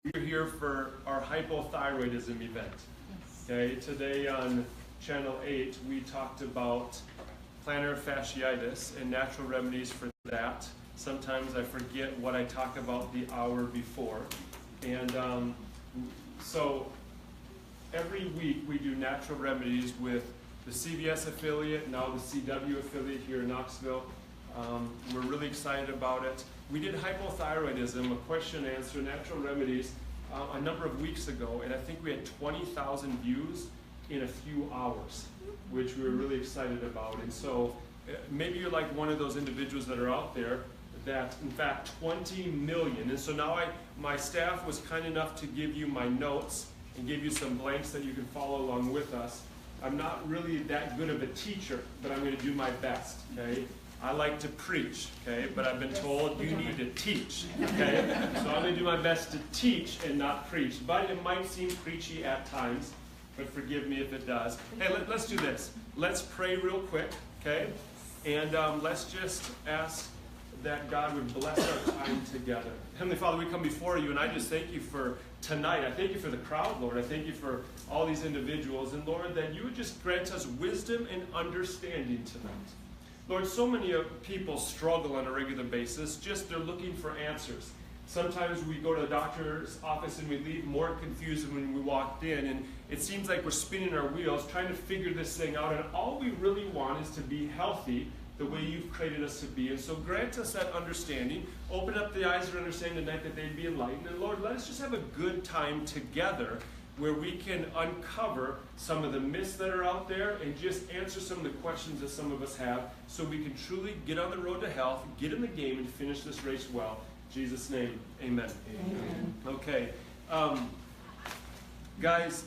We're here for our hypothyroidism event. Okay, today on Channel 8 we talked about plantar fasciitis and natural remedies for that. Sometimes I forget what I talk about the hour before. And so every week we do natural remedies with the CBS affiliate, now the CW affiliate here in Knoxville. We're really excited about it. We did hypothyroidism, a question and answer, natural remedies, a number of weeks ago, and I think we had 20,000 views in a few hours, which we were really excited about. And so maybe you're like one of those individuals that are out there that, in fact, 20 million. And so now my staff was kind enough to give you my notes and give you some blanks that you can follow along with us. I'm not really that good of a teacher, but I'm going to do my best, okay? I like to preach, okay, but I've been told you need to teach, okay? So I'm going to do my best to teach and not preach. But it might seem preachy at times, but forgive me if it does. Hey, let's do this. Let's pray real quick, okay? And let's just ask that God would bless our time together. Heavenly Father, we come before you, and I just thank you for tonight. I thank you for the crowd, Lord. I thank you for all these individuals. And Lord, that you would just grant us wisdom and understanding tonight. Lord, so many people struggle on a regular basis, just they're looking for answers. Sometimes we go to the doctor's office and we leave more confused than when we walked in, and it seems like we're spinning our wheels trying to figure this thing out, and all we really want is to be healthy the way you've created us to be. And so grant us that understanding. Open up the eyes of understanding tonight that they'd be enlightened. And Lord, let us just have a good time together where we can uncover some of the myths that are out there and just answer some of the questions that some of us have so we can truly get on the road to health, get in the game, and finish this race well. In Jesus' name, amen. Amen. Okay. Guys,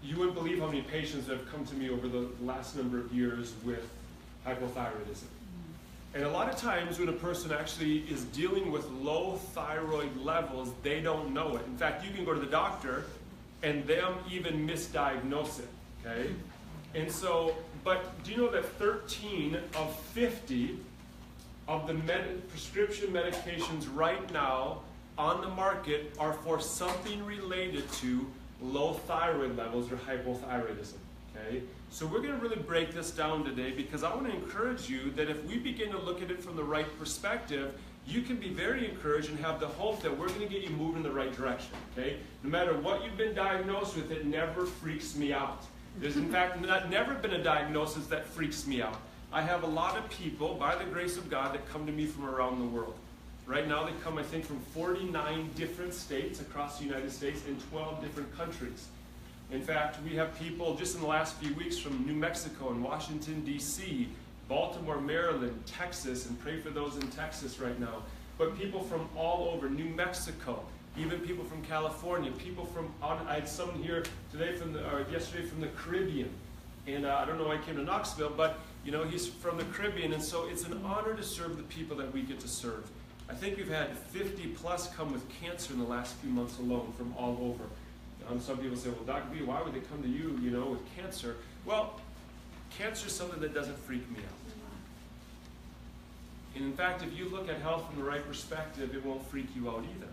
you wouldn't believe how many patients have come to me over the last number of years with hypothyroidism. And a lot of times when a person actually is dealing with low thyroid levels, they don't know it. In fact, you can go to the doctor and them even misdiagnose it, okay? And so, but do you know that 13 of 50 of the prescription medications right now on the market are for something related to low thyroid levels or hypothyroidism, okay? So we're going to really break this down today because I want to encourage you that if we begin to look at it from the right perspective, you can be very encouraged and have the hope that we're going to get you moving in the right direction, okay? No matter what you've been diagnosed with, it never freaks me out. There's in fact never been a diagnosis that freaks me out. I have a lot of people, by the grace of God, that come to me from around the world. Right now they come, I think, from 49 different states across the United States and 12 different countries. In fact, we have people just in the last few weeks from New Mexico and Washington, D.C., Baltimore, Maryland, Texas, and pray for those in Texas right now. But people from all over, New Mexico, even people from California, people from, I had someone here today yesterday from the Caribbean. And I don't know why I came to Knoxville, but you know, he's from the Caribbean, and so it's an honor to serve the people that we get to serve. I think we've had 50 plus come with cancer in the last few months alone from all over. Some people say, well, Dr. B, why would they come to you, you know, with cancer? Well, cancer is something that doesn't freak me out. And in fact, if you look at health from the right perspective, it won't freak you out either.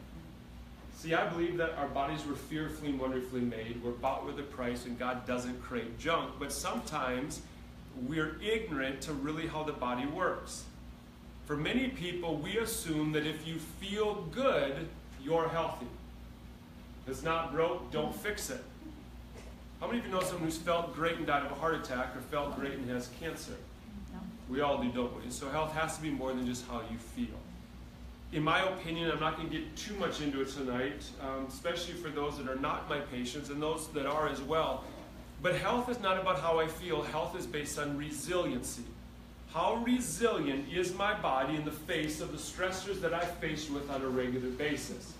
See, I believe that our bodies were fearfully and wonderfully made. We're bought with a price, and God doesn't create junk. But sometimes we're ignorant to really how the body works. For many people, we assume that if you feel good, you're healthy. If it's not broke, don't fix it. How many of you know someone who's felt great and died of a heart attack or felt great and has cancer? No. We all do, don't we? So health has to be more than just how you feel. In my opinion, I'm not going to get too much into it tonight, especially for those that are not my patients and those that are as well. But health is not about how I feel. Health is based on resiliency. How resilient is my body in the face of the stressors that I face with on a regular basis?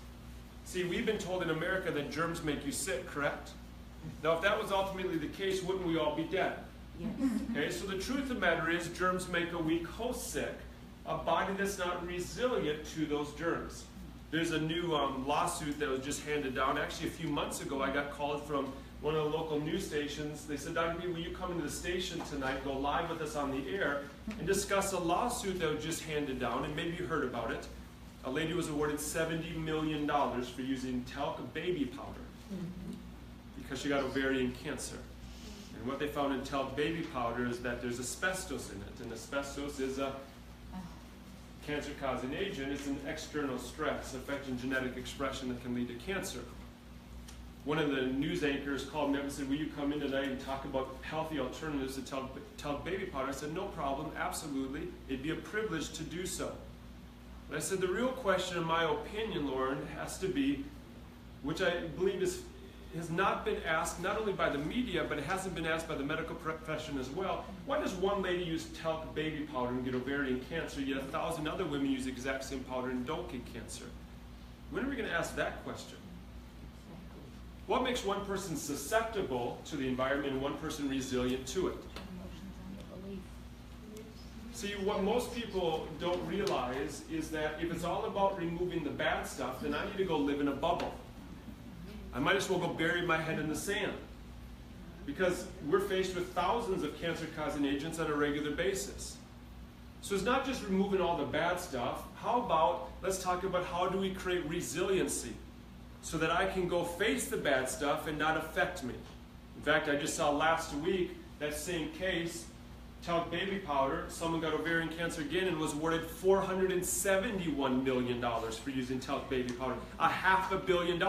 See, we've been told in America that germs make you sick, correct? Now, if that was ultimately the case, wouldn't we all be dead? Yes. Okay, so the truth of the matter is germs make a weak host sick, a body that's not resilient to those germs. There's a new lawsuit that was just handed down. Actually, a few months ago, I got called from one of the local news stations. They said, Dr. B, will you come into the station tonight, go live with us on the air, and discuss a lawsuit that was just handed down, and maybe you heard about it. A lady was awarded $70 million for using talc baby powder because she got ovarian cancer. And what they found in talc baby powder is that there's asbestos in it, and asbestos is a cancer-causing agent. It's an external stress affecting genetic expression that can lead to cancer. One of the news anchors called me up and said, will you come in tonight and talk about healthy alternatives to talc baby powder? I said, no problem, absolutely. It'd be a privilege to do so. But I said, the real question, in my opinion, Lauren, has to be, which I believe has not been asked not only by the media, but it hasn't been asked by the medical profession as well. Why does one lady use talc baby powder and get ovarian cancer, yet 1,000 other women use the exact same powder and don't get cancer? When are we going to ask that question? What makes one person susceptible to the environment and one person resilient to it? See, what most people don't realize is that if it's all about removing the bad stuff, then I need to go live in a bubble. I might as well go bury my head in the sand. Because we're faced with thousands of cancer-causing agents on a regular basis. So it's not just removing all the bad stuff. How about, let's talk about how do we create resiliency so that I can go face the bad stuff and not affect me. In fact, I just saw last week that same case, talc baby powder, someone got ovarian cancer again and was awarded $471 million for using talc baby powder. $500 million.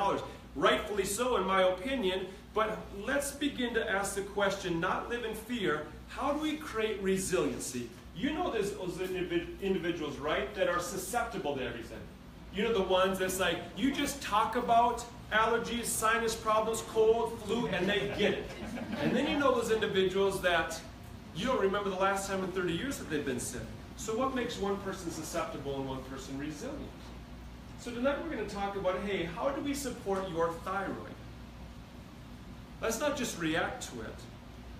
Rightfully so, in my opinion, but let's begin to ask the question, not live in fear, how do we create resiliency? You know there's those individuals, right, that are susceptible to everything. You know the ones that's like, you just talk about allergies, sinus problems, cold, flu, and they get it. And then you know those individuals that you don't remember the last time in 30 years that they've been sick. So what makes one person susceptible and one person resilient? So tonight we're going to talk about, hey, how do we support your thyroid? Let's not just react to it.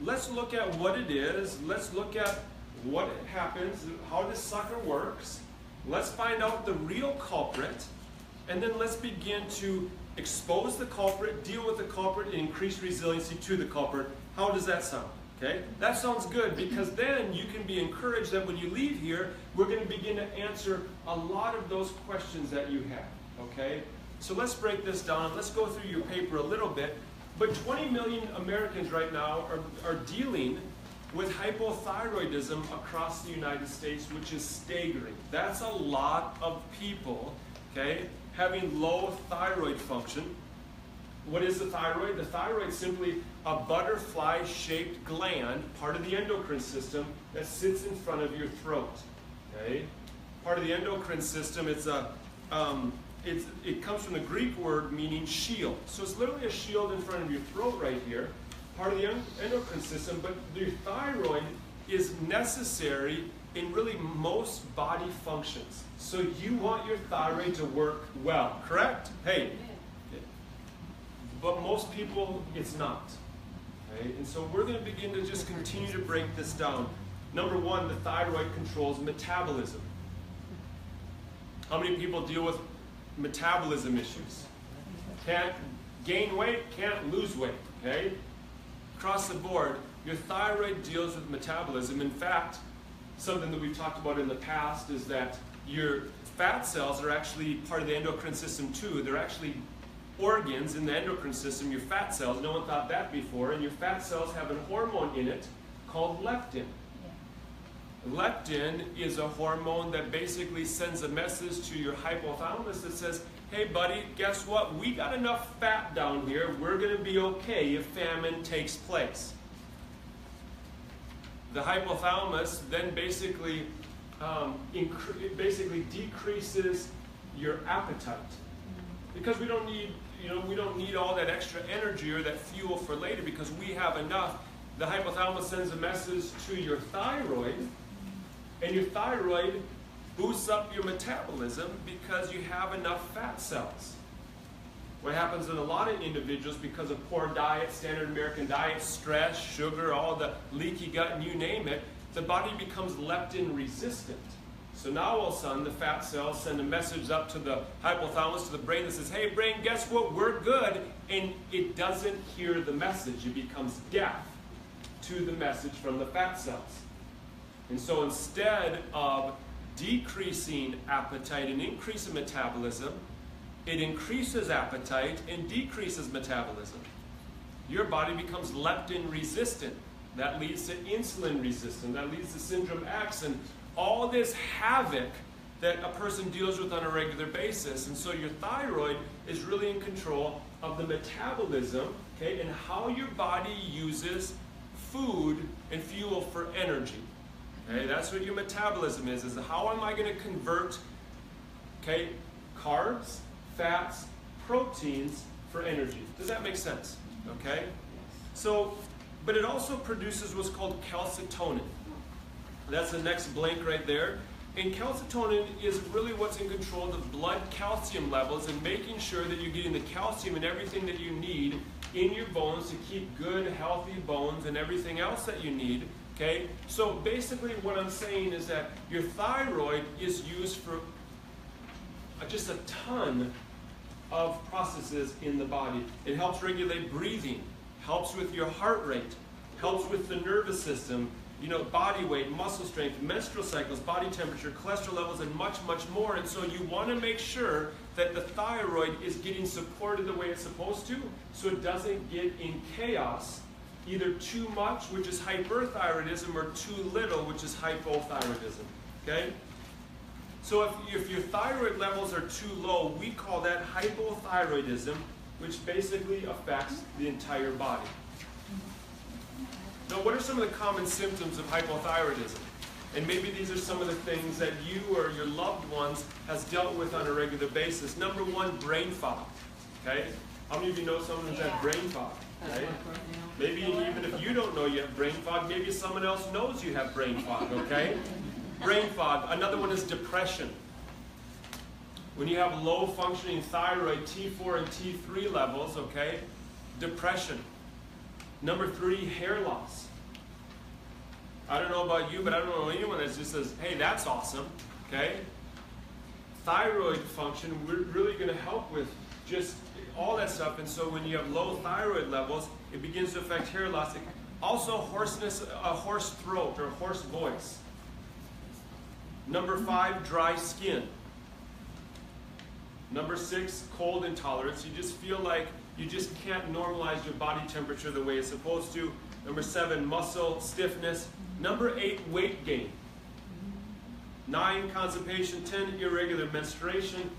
Let's look at what it is. Let's look at what happens, how this sucker works. Let's find out the real culprit, and then let's begin to expose the culprit, deal with the culprit, and increase resiliency to the culprit. How does that sound? Okay? That sounds good, because then you can be encouraged that when you leave here, we're going to begin to answer a lot of those questions that you have. Okay? So let's break this down. Let's go through your paper a little bit. But 20 million Americans right now are dealing with hypothyroidism across the United States, which is staggering. That's a lot of people, okay, having low thyroid function. What is the thyroid? The thyroid is simply a butterfly-shaped gland, part of the endocrine system, that sits in front of your throat. Okay? Part of the endocrine system, it comes from the Greek word meaning shield. So it's literally a shield in front of your throat right here. Part of the endocrine system, but the thyroid is necessary in really most body functions. So you want your thyroid to work well, correct? Hey. But most people, it's not. Okay? And so we're going to begin to just continue to break this down. Number one, the thyroid controls metabolism. How many people deal with metabolism issues? Can't gain weight, can't lose weight, okay? Across the board, your thyroid deals with metabolism. In fact, something that we've talked about in the past is that your fat cells are actually part of the endocrine system too. They're actually organs in the endocrine system, your fat cells. No one thought that before. And your fat cells have a hormone in it called leptin. Leptin is a hormone that basically sends a message to your hypothalamus that says, hey buddy, guess what? We got enough fat down here. We're going to be okay if famine takes place. The hypothalamus then basically decreases your appetite, because we don't need all that extra energy or that fuel for later, because we have enough. The hypothalamus sends a message to your thyroid, and your thyroid boosts up your metabolism because you have enough fat cells. What happens in a lot of individuals, because of poor diet, standard American diet, stress, sugar, all the leaky gut, and you name it, the body becomes leptin resistant. So now all of a sudden the fat cells send a message up to the hypothalamus, to the brain, that says, hey brain, guess what, we're good, and it doesn't hear the message. It becomes deaf to the message from the fat cells. And so instead of decreasing appetite and increasing metabolism. It increases appetite and decreases metabolism. Your body becomes leptin resistant. That leads to insulin resistant. That leads to syndrome X and all this havoc that a person deals with on a regular basis. And so your thyroid is really in control of the metabolism, okay, and how your body uses food and fuel for energy. Okay, that's what your metabolism is how am I going to convert, okay, carbs, fats, proteins for energy. Does that make sense? Okay? So, but it also produces what's called calcitonin. That's the next blank right there. And calcitonin is really what's in control of the blood calcium levels and making sure that you're getting the calcium and everything that you need in your bones to keep good, healthy bones and everything else that you need. Okay? So basically what I'm saying is that your thyroid is used for just a ton of processes in the body. It helps regulate breathing, helps with your heart rate, helps with the nervous system, you know, body weight, muscle strength, menstrual cycles, body temperature, cholesterol levels, and much, much more. And so you want to make sure that the thyroid is getting supported the way it's supposed to, so it doesn't get in chaos, either too much, which is hyperthyroidism, or too little, which is hypothyroidism. Okay? So if your thyroid levels are too low, we call that hypothyroidism, which basically affects the entire body. Now, what are some of the common symptoms of hypothyroidism? And maybe these are some of the things that you or your loved ones has dealt with on a regular basis. Number one, brain fog. Okay? How many of you know someone who's had brain fog? Okay? Maybe even if you don't know you have brain fog, maybe someone else knows you have brain fog, okay? Brain fog. Another one is depression. When you have low functioning thyroid, T4 and T3 levels, okay? Depression. Number three, hair loss. I don't know about you, but I don't know anyone that just says, hey, that's awesome, okay? Thyroid function, we're really going to help with just all that stuff. And so when you have low thyroid levels, it begins to affect hair loss. Also hoarseness, a hoarse throat or hoarse voice. Number five, dry skin. Number six, cold intolerance. You just feel like you just can't normalize your body temperature the way it's supposed to. Number seven, muscle stiffness. Number eight, weight gain. 9, constipation. 10, irregular menstruation.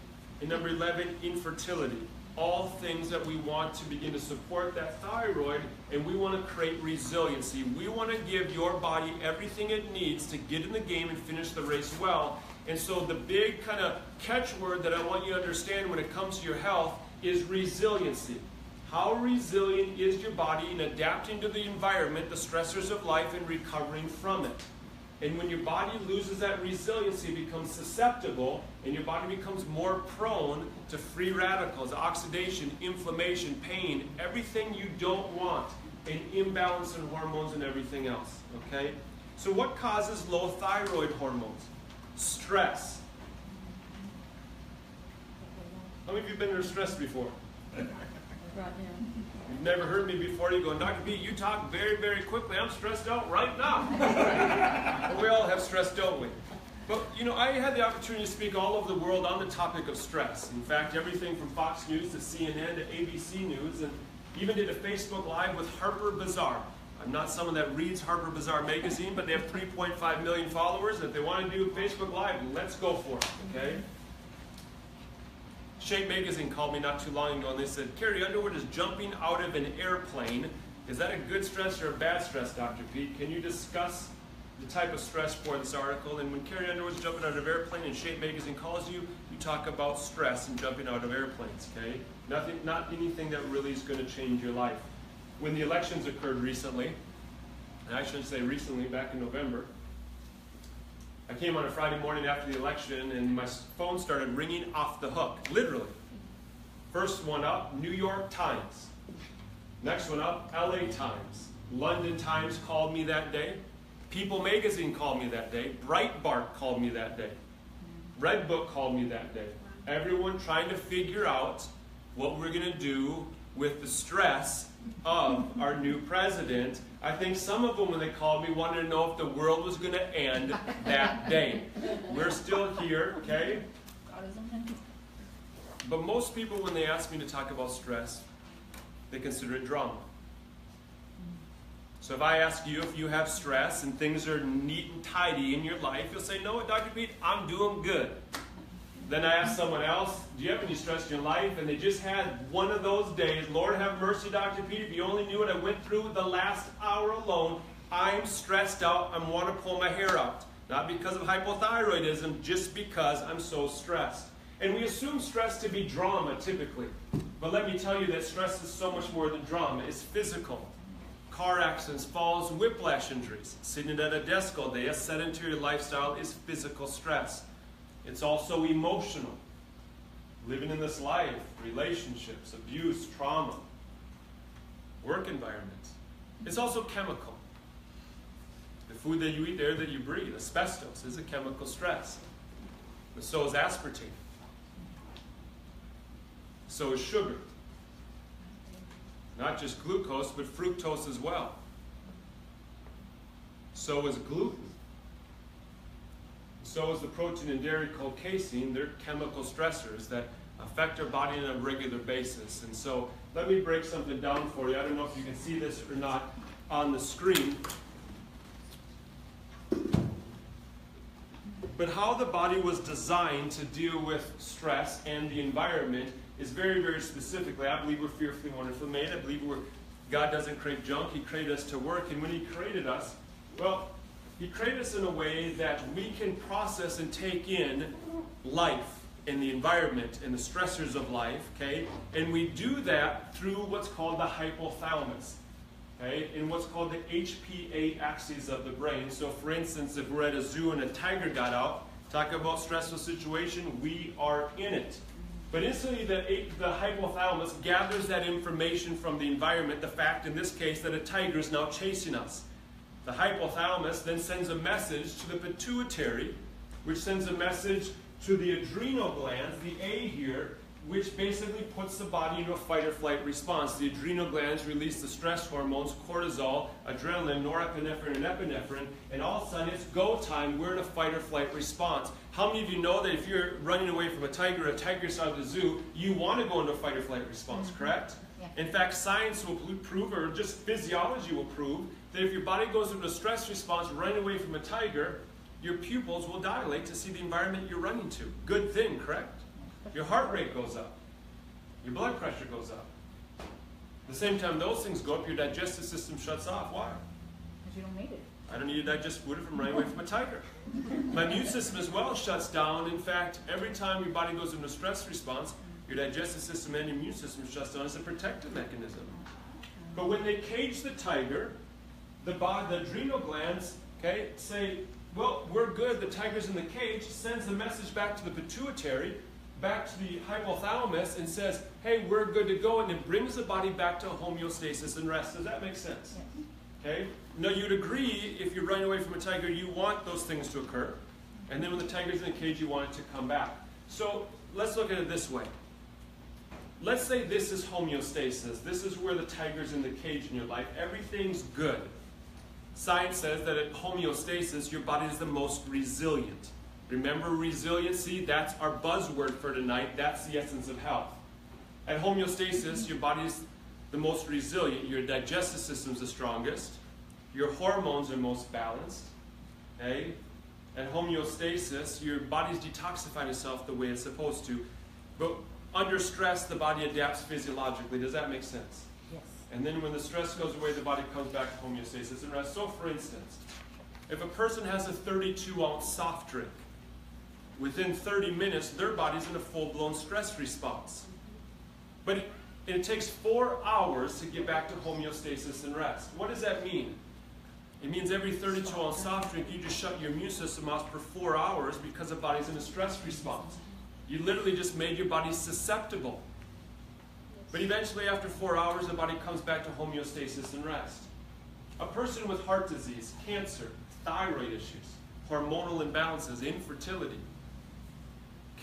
And number 11, infertility. All things that we want to begin to support that thyroid, and we want to create resiliency. We want to give your body everything it needs to get in the game and finish the race well. And so the big kind of catchword that I want you to understand when it comes to your health is resiliency. How resilient is your body in adapting to the environment, the stressors of life, and recovering from it? And when your body loses that resiliency, it becomes susceptible, and your body becomes more prone to free radicals, oxidation, inflammation, pain, everything you don't want, and imbalance in hormones and everything else, okay? So what causes low thyroid hormones? Stress. How many of you have been under stress before? You've never heard me before. You go, Dr. B, you talk very, very quickly. I'm stressed out right now. Well, we all have stress, don't we? But, you know, I had the opportunity to speak all over the world on the topic of stress. In fact, everything from Fox News to CNN to ABC News, and even did a Facebook Live with Harper Bazaar. I'm not someone that reads Harper Bazaar magazine, but they have 3.5 million followers. And if they want to do Facebook Live, let's go for it, okay? Shape Magazine called me not too long ago, and they said, Carrie Underwood is jumping out of an airplane. Is that a good stress or a bad stress, Dr. Pete? Can you discuss the type of stress for this article? And when Carrie Underwood's jumping out of an airplane and Shape Magazine calls you, you talk about stress and jumping out of airplanes, okay? Not anything that really is going to change your life. When the elections occurred recently, and I shouldn't say recently, back in November, I came on a Friday morning after the election, and my phone started ringing off the hook, literally. First one up, New York Times. Next one up, LA Times. London Times called me that day. People Magazine called me that day. Breitbart called me that day. Red Book called me that day. Everyone trying to figure out what we're going to do with the stress of our new president. I think some of them, when they called me, wanted to know if the world was going to end that day. We're still here, okay? But most people, when they ask me to talk about stress, they consider it drama. So if I ask you if you have stress and things are neat and tidy in your life, you'll say, no, Dr. Pete, I'm doing good. Then I ask someone else, do you have any stress in your life? And they just had one of those days. Lord have mercy, Dr. Pete, if you only knew what I went through the last hour alone. I'm stressed out. I want to pull my hair out. Not because of hypothyroidism, just because I'm so stressed. And we assume stress to be drama, typically. But let me tell you that stress is so much more than drama. It's physical. Car accidents, falls, whiplash injuries. Sitting at a desk all day, a sedentary lifestyle is physical stress. It's also emotional. Living in this life, relationships, abuse, trauma, work environments. It's also chemical. The food that you eat, the air that you breathe, asbestos is a chemical stress. But so is aspartame. So is sugar. Not just glucose, but fructose as well. So is gluten. So is the protein in dairy called casein. They're chemical stressors that affect our body on a regular basis. And so let me break something down for you. I don't know if you can see this or not on the screen. But how the body was designed to deal with stress and the environment is very, very specifically. I believe we're fearfully and wonderfully made. I believe God doesn't create junk. He created us to work. And when He created us, well, He created us in a way that we can process and take in life and the environment and the stressors of life, okay? And we do that through what's called the hypothalamus, okay? And what's called the HPA axis of the brain. So for instance, if we're at a zoo and a tiger got out, talk about stressful situation, we are in it. But instantly the hypothalamus gathers that information from the environment, the fact in this case that a tiger is now chasing us. The hypothalamus then sends a message to the pituitary, which sends a message to the adrenal glands, the A here, which basically puts the body into a fight or flight response. The adrenal glands release the stress hormones, cortisol, adrenaline, norepinephrine, and epinephrine, and all of a sudden it's go time. We're in a fight or flight response. How many of you know that if you're running away from a tiger's out of the zoo, you want to go into a fight or flight response, correct? Yeah. In fact, science will prove, or just physiology will prove, that if your body goes into a stress response running away from a tiger, your pupils will dilate to see the environment you're running to. Good thing, correct? Your heart rate goes up. Your blood pressure goes up. At the same time those things go up, your digestive system shuts off. Why? Because you don't need it. I don't need to digest food if I'm running away from a tiger. My immune system as well shuts down. In fact, every time your body goes into a stress response, your digestive system and your immune system shuts down as a protective mechanism. But when they cage the tiger, the adrenal glands, okay, say, well, we're good, the tiger's in the cage, sends the message back to the pituitary, back to the hypothalamus, and says, hey, we're good to go, and it brings the body back to homeostasis and rest. Does that make sense? Yes. Okay? Now, you'd agree, if you're running away from a tiger, you want those things to occur. And then when the tiger's in the cage, you want it to come back. So let's look at it this way. Let's say this is homeostasis. This is where the tiger's in the cage in your life. Everything's good. Science says that at homeostasis, your body is the most resilient. Remember resiliency? That's our buzzword for tonight. That's the essence of health. At homeostasis, your body is the most resilient. Your digestive system is the strongest. Your hormones are most balanced. Okay? At homeostasis, your body's detoxifying itself the way it's supposed to. But under stress, the body adapts physiologically. Does that make sense? Yes. And then when the stress goes away, the body comes back to homeostasis and rest. So for instance, if a person has a 32-ounce soft drink, within 30 minutes, their body's in a full-blown stress response. But it takes 4 hours to get back to homeostasis and rest. What does that mean? It means every 32-ounce soft drink, you just shut your immune system off for 4 hours because the body's in a stress response. You literally just made your body susceptible. But eventually, after 4 hours, the body comes back to homeostasis and rest. A person with heart disease, cancer, thyroid issues, hormonal imbalances, infertility,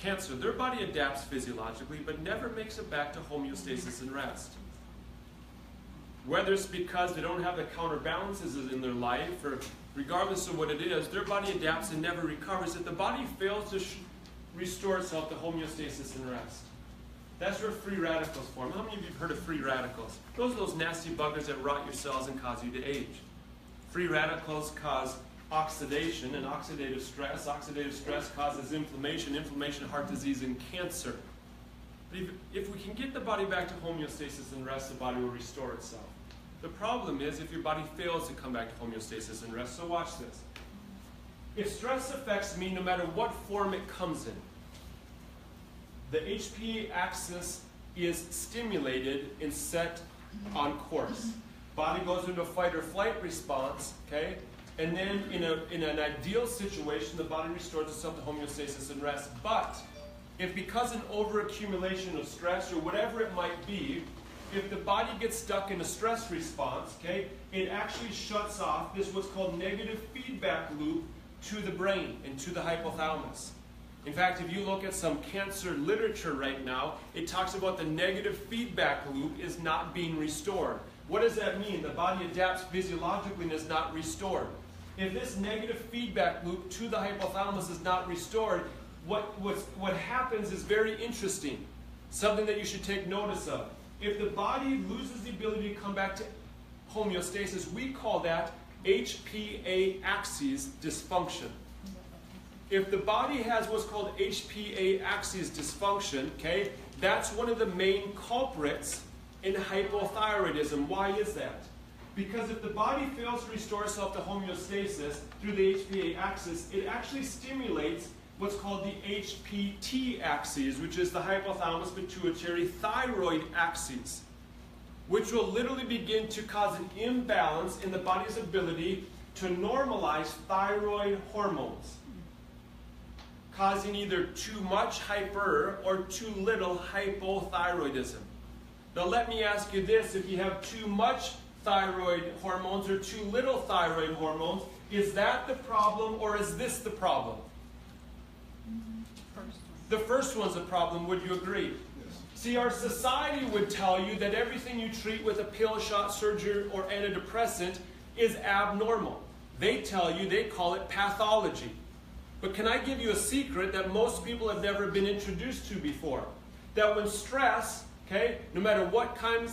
cancer, their body adapts physiologically but never makes it back to homeostasis and rest. Whether it's because they don't have the counterbalances in their life, or regardless of what it is, their body adapts and never recovers. If the body fails to restore itself to homeostasis and rest, that's where free radicals form. How many of you have heard of free radicals? Those are those nasty buggers that rot your cells and cause you to age. Free radicals cause oxidation and oxidative stress. Oxidative stress causes inflammation, inflammation, heart disease, and cancer. But if we can get the body back to homeostasis and rest, the body will restore itself. The problem is if your body fails to come back to homeostasis and rest. So watch this. If stress affects me, no matter what form it comes in, the HPA axis is stimulated and set on course. Body goes into a fight or flight response, okay? And then in an ideal situation, the body restores itself to homeostasis and rest. But if because an overaccumulation of stress or whatever it might be, if the body gets stuck in a stress response, okay, it actually shuts off this what's called negative feedback loop to the brain and to the hypothalamus. In fact, if you look at some cancer literature right now, it talks about the negative feedback loop is not being restored. What does that mean? The body adapts physiologically and is not restored. If this negative feedback loop to the hypothalamus is not restored, what happens is very interesting. Something that you should take notice of. If the body loses the ability to come back to homeostasis, we call that HPA axis dysfunction. If the body has what's called HPA axis dysfunction, okay, that's one of the main culprits in hypothyroidism. Why is that? Because if the body fails to restore itself to homeostasis through the HPA axis, it actually stimulates what's called the HPT axis, which is the hypothalamus pituitary thyroid axis, which will literally begin to cause an imbalance in the body's ability to normalize thyroid hormones, causing either too much hyper or too little hypothyroidism. Now let me ask you this, if you have too much thyroid hormones or too little thyroid hormones, is that the problem or is this the problem? The first one's the problem, would you agree? Yes. See, our society would tell you that everything you treat with a pill, shot, surgery, or antidepressant is abnormal. They tell you, they call it pathology. But can I give you a secret that most people have never been introduced to before? That when stress, okay, no matter what kind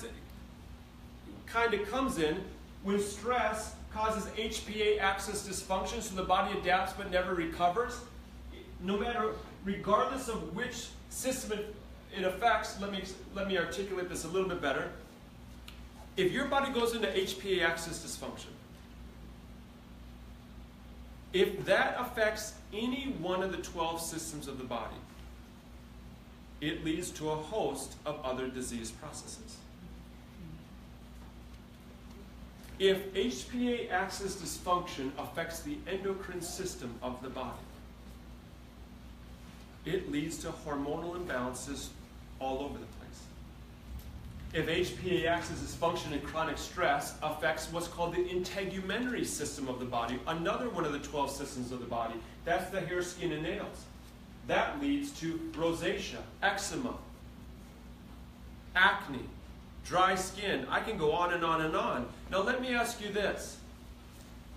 it comes in, when stress causes HPA axis dysfunction, so the body adapts but never recovers, regardless of which system it affects, let me articulate this a little bit better. If your body goes into HPA axis dysfunction, if that affects any one of the 12 systems of the body, it leads to a host of other disease processes. If HPA axis dysfunction affects the endocrine system of the body, it leads to hormonal imbalances all over the place. If HPA axis dysfunction and chronic stress affects what's called the integumentary system of the body, another one of the 12 systems of the body, that's the hair, skin, and nails. That leads to rosacea, eczema, acne, dry skin. I can go on and on and on. Now let me ask you this.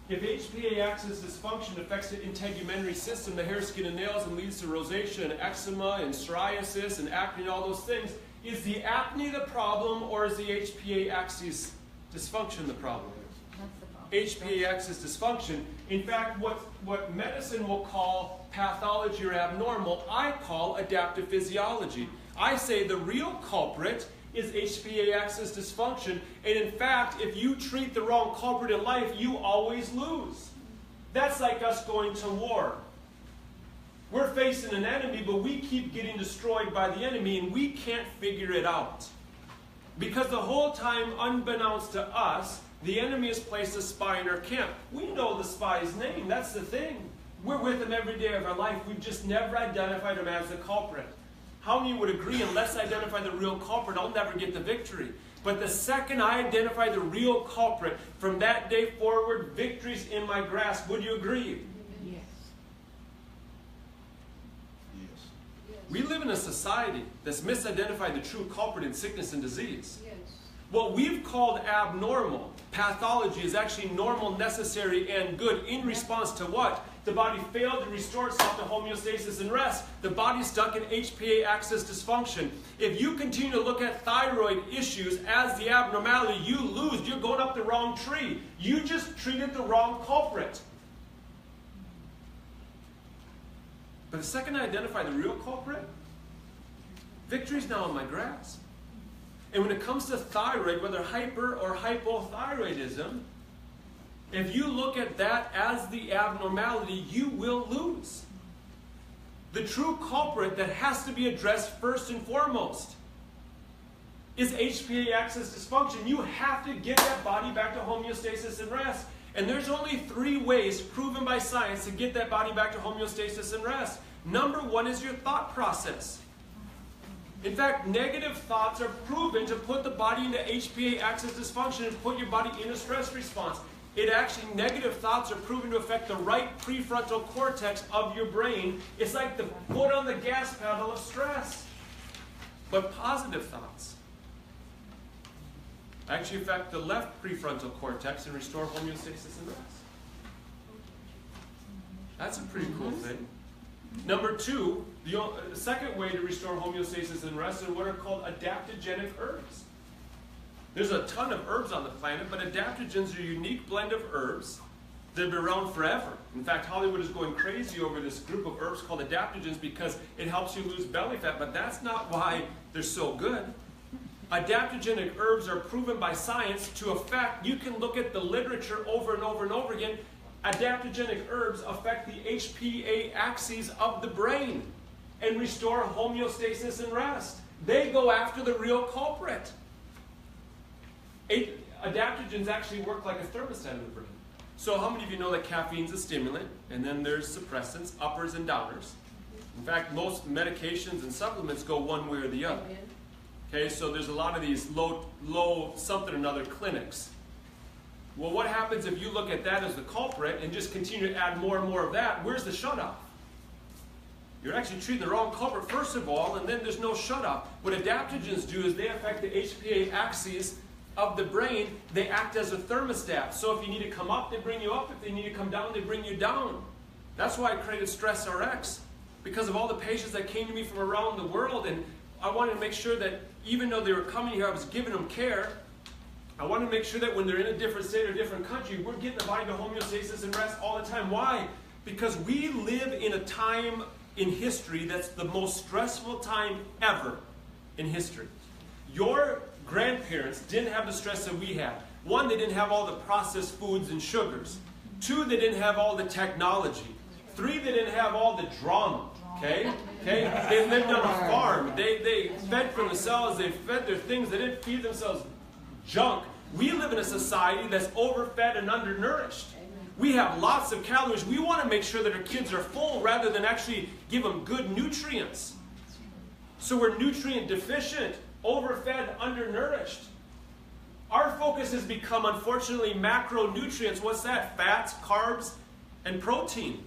If HPA axis dysfunction affects the integumentary system, the hair, skin, and nails, and leads to rosacea and eczema and psoriasis and acne and all those things, is the acne the problem or is the HPA axis dysfunction the problem? That's the problem. HPA axis dysfunction. In fact, what medicine will call pathology or abnormal, I call adaptive physiology. I say the real culprit is HPA axis dysfunction, and in fact, if you treat the wrong culprit in life, you always lose. That's like us going to war. We're facing an enemy, but we keep getting destroyed by the enemy, and we can't figure it out. Because the whole time, unbeknownst to us, the enemy has placed a spy in our camp. We know the spy's name, that's the thing. We're with him every day of our life. We've just never identified him as the culprit. How many would agree, unless I identify the real culprit, I'll never get the victory? But the second I identify the real culprit, from that day forward, victory's in my grasp. Would you agree? Yes. We live in a society that's misidentified the true culprit in sickness and disease. Yes. What we've called abnormal pathology is actually normal, necessary, and good in response to what? The body failed to restore itself to homeostasis and rest. The body's stuck in HPA axis dysfunction. If you continue to look at thyroid issues as the abnormality, you lose. You're going up the wrong tree. You just treated the wrong culprit. But the second I identify the real culprit, victory's now in my grasp. And when it comes to thyroid, whether hyper or hypothyroidism, if you look at that as the abnormality, you will lose. The true culprit that has to be addressed first and foremost is HPA axis dysfunction. You have to get that body back to homeostasis and rest. And there's only 3 ways proven by science to get that body back to homeostasis and rest. Number 1 is your thought process. In fact, negative thoughts are proven to put the body into HPA axis dysfunction and put your body in a stress response. Negative thoughts are proven to affect the right prefrontal cortex of your brain. It's like the foot on the gas pedal of stress. But positive thoughts actually affect the left prefrontal cortex and restore homeostasis and rest. That's a pretty cool thing. Number 2, the second way to restore homeostasis and rest are what are called adaptogenic herbs. There's a ton of herbs on the planet, but adaptogens are a unique blend of herbs that have been around forever. In fact, Hollywood is going crazy over this group of herbs called adaptogens because it helps you lose belly fat, but that's not why they're so good. Adaptogenic herbs are proven by science to affect, you can look at the literature over and over and over again, adaptogenic herbs affect the HPA axes of the brain and restore homeostasis and rest. They go after the real culprit. Adaptogens actually work like a thermostat in the brain. So how many of you know that caffeine's a stimulant, and then there's suppressants, uppers and downers? In fact, most medications and supplements go one way or the other. Okay, so there's a lot of these low something or another clinics. Well, what happens if you look at that as the culprit and just continue to add more and more of that? Where's the shutoff? You're actually treating the wrong culprit first of all, and then there's no shutoff. What adaptogens do is they affect the HPA axes of the brain. They act as a thermostat. So if you need to come up, they bring you up. If they need to come down, they bring you down. That's why I created Stress RX, because of all the patients that came to me from around the world, and I wanted to make sure that even though they were coming here, I was giving them care. I want to make sure that when they're in a different state or a different country, we're getting the body to homeostasis and rest all the time. Why? Because we live in a time in history that's the most stressful time ever in history. Your grandparents didn't have the stress that we had. 1, they didn't have all the processed foods and sugars. 2, they didn't have all the technology. 3, they didn't have all the drama. Okay? They lived on a farm. They fed for themselves. They fed their things. They didn't feed themselves junk. We live in a society that's overfed and undernourished. We have lots of calories. We want to make sure that our kids are full rather than actually give them good nutrients. So we're nutrient deficient, overfed, undernourished. Our focus has become, unfortunately, macronutrients. What's that? Fats, carbs, and protein.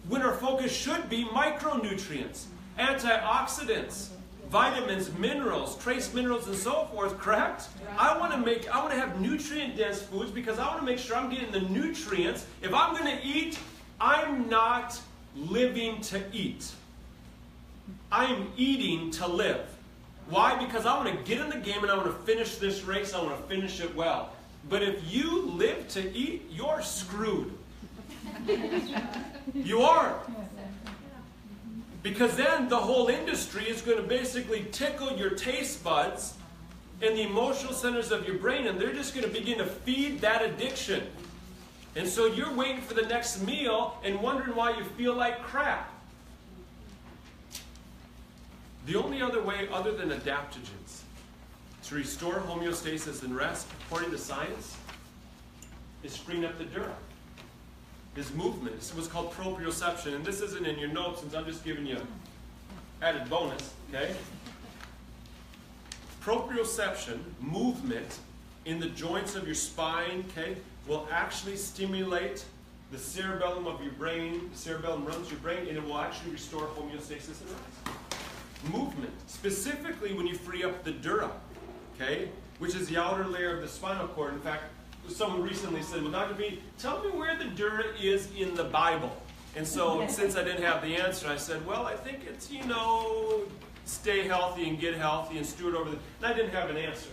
When our focus should be micronutrients, antioxidants, vitamins, minerals, trace minerals, and so forth, correct? I want to have nutrient-dense foods because I want to make sure I'm getting the nutrients. If I'm going to eat, I'm not living to eat. I'm eating to live. Why? Because I want to get in the game and I want to finish this race. I want to finish it well. But if you live to eat, you're screwed. You are. Because then the whole industry is going to basically tickle your taste buds and the emotional centers of your brain, and they're just going to begin to feed that addiction. And so you're waiting for the next meal and wondering why you feel like crap. The only other way other than adaptogens to restore homeostasis and rest, according to science, is freeing up the dura. Is movement. This is what's called proprioception. And this isn't in your notes since I'm just giving you added bonus. Okay? Proprioception, movement in the joints of your spine, okay, will actually stimulate the cerebellum of your brain. The cerebellum runs your brain, and it will actually restore homeostasis and rest. Movement. Specifically when you free up the dura. Okay? which is the outer layer of the spinal cord. In fact, someone recently said, well, Dr. B, tell me where the dura is in the Bible. And so since I didn't have the answer, I said, well, I think it's, stay healthy and get healthy and steward over the... And I didn't have an answer.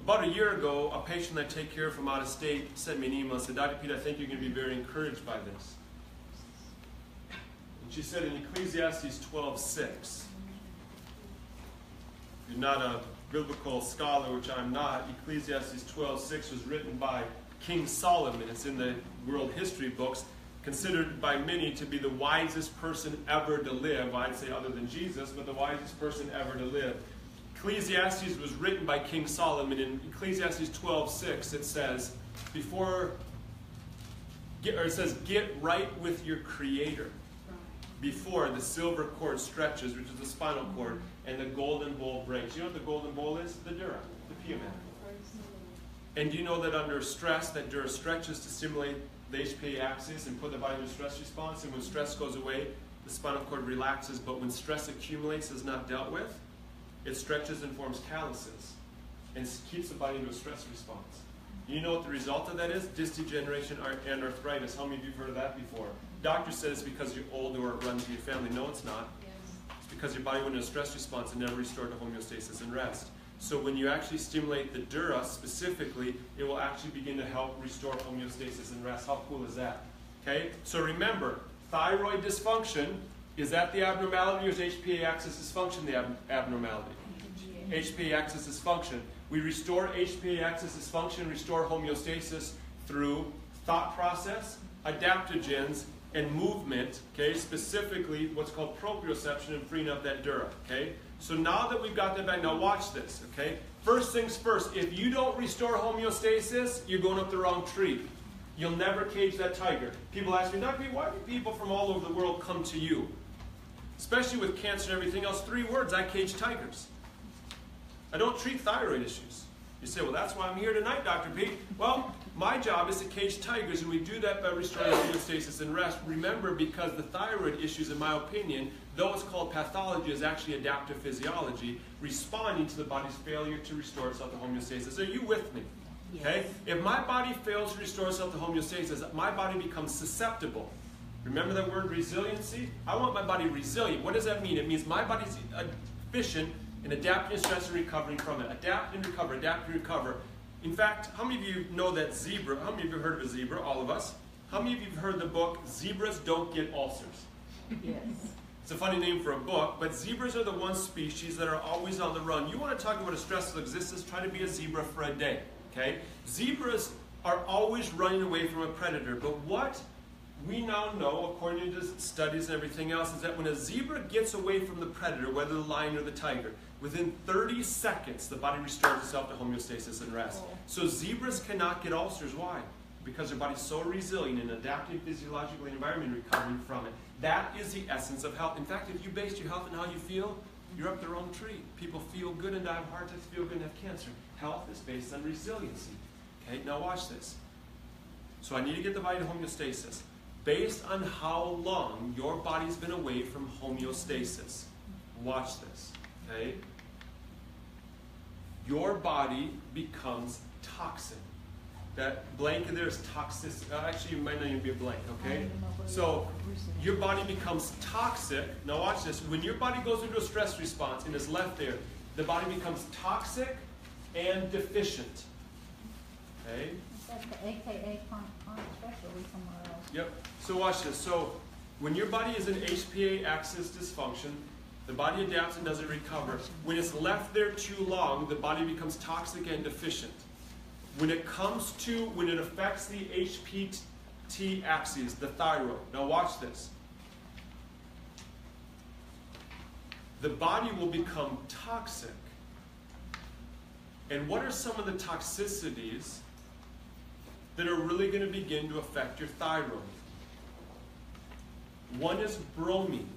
About a year ago, a patient I take care of from out of state sent me an email and said, Dr. Pete, I think you're going to be very encouraged by this. And she said in Ecclesiastes 12:6, you're not a biblical scholar, which I'm not, Ecclesiastes 12:6 was written by King Solomon. It's in the world history books, considered by many to be the wisest person ever to live. I'd say other than Jesus, but the wisest person ever to live. Ecclesiastes was written by King Solomon. In Ecclesiastes 12:6 it says, get right with your Creator before the silver cord stretches, which is the spinal cord, and the golden bowl breaks. You know what the golden bowl is? The dura, the pia mater. And do you know that under stress, that dura stretches to stimulate the HPA axis and put the body into a stress response, and when stress goes away, the spinal cord relaxes, but when stress accumulates, is not dealt with, it stretches and forms calluses and keeps the body into a stress response. You know what the result of that is? Disc degeneration and arthritis. How many of you have heard of that before? Doctor says it's because you're old or it runs in your family. No, it's not. Yes. It's because your body went into a stress response and never restored to homeostasis and rest. So when you actually stimulate the dura specifically, it will actually begin to help restore homeostasis and rest. How cool is that? Okay? So remember, thyroid dysfunction, is that the abnormality or is HPA axis dysfunction the abnormality? HPA axis dysfunction. We restore HPA axis dysfunction, restore homeostasis through thought process, adaptogens, and movement, okay, specifically what's called proprioception and freeing up that dura, okay? So now that we've got that back, now watch this, okay? First things first, if you don't restore homeostasis, you're going up the wrong tree. You'll never cage that tiger. People ask me, Dr. B, why do people from all over the world come to you? Especially with cancer and everything else, 3 words, I cage tigers. I don't treat thyroid issues. You say, well, that's why I'm here tonight, Dr. Pete. Well, my job is to cage tigers, and we do that by restoring homeostasis and rest. Remember, because the thyroid issues, in my opinion, though it's called pathology, is actually adaptive physiology, responding to the body's failure to restore itself to homeostasis. Are you with me? Yes. Okay? If my body fails to restore itself to homeostasis, my body becomes susceptible. Remember that word resiliency? I want my body resilient. What does that mean? It means my body's efficient in adapting to stress and recovering from it. Adapt and recover, adapt and recover. In fact, how many of you know that zebra? How many of you have heard of a zebra? All of us. How many of you have heard the book, Zebras Don't Get Ulcers? Yes. It's a funny name for a book, but zebras are the one species that are always on the run. You want to talk about a stressful existence, try to be a zebra for a day, okay? Zebras are always running away from a predator, but what we now know, according to studies and everything else, is that when a zebra gets away from the predator, whether the lion or the tiger, within 30 seconds, the body restores itself to homeostasis and rest. So zebras cannot get ulcers. Why? Because their body's so resilient in adapting physiologically and environment and recovering from it. That is the essence of health. In fact, if you base your health on how you feel, you're up the wrong tree. People feel good and die of heart attacks, feel good and have cancer. Health is based on resiliency. Okay, now watch this. So I need to get the body to homeostasis. Based on how long your body's been away from homeostasis. Watch this. Okay? Your body becomes toxic. That blank there is toxic. Actually, it might not even be a blank, okay? So, your body becomes toxic. Now watch this. When your body goes into a stress response and is left there, the body becomes toxic and deficient. Okay? That's the AKA especially somewhere else. Yep. So watch this. So, when your body is in HPA axis dysfunction, the body adapts and doesn't recover. When it's left there too long, the body becomes toxic and deficient. When it affects the HPT axis, the thyroid. Now watch this. The body will become toxic. And what are some of the toxicities that are really going to begin to affect your thyroid? One is bromine,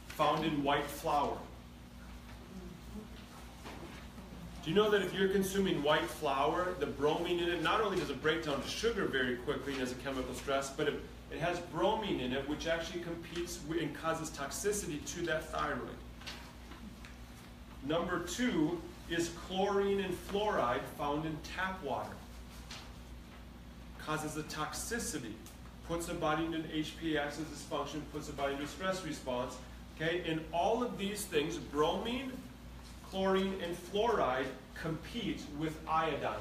found in white flour. Do you know that if you're consuming white flour, the bromine in it, not only does it break down to sugar very quickly and as a chemical stress, but it has bromine in it, which actually competes and causes toxicity to that thyroid. Number 2 is chlorine and fluoride found in tap water. Causes a toxicity, puts the body into an HPA axis dysfunction, puts the body into a stress response. Okay, and all of these things, bromine, chlorine, and fluoride, compete with iodine.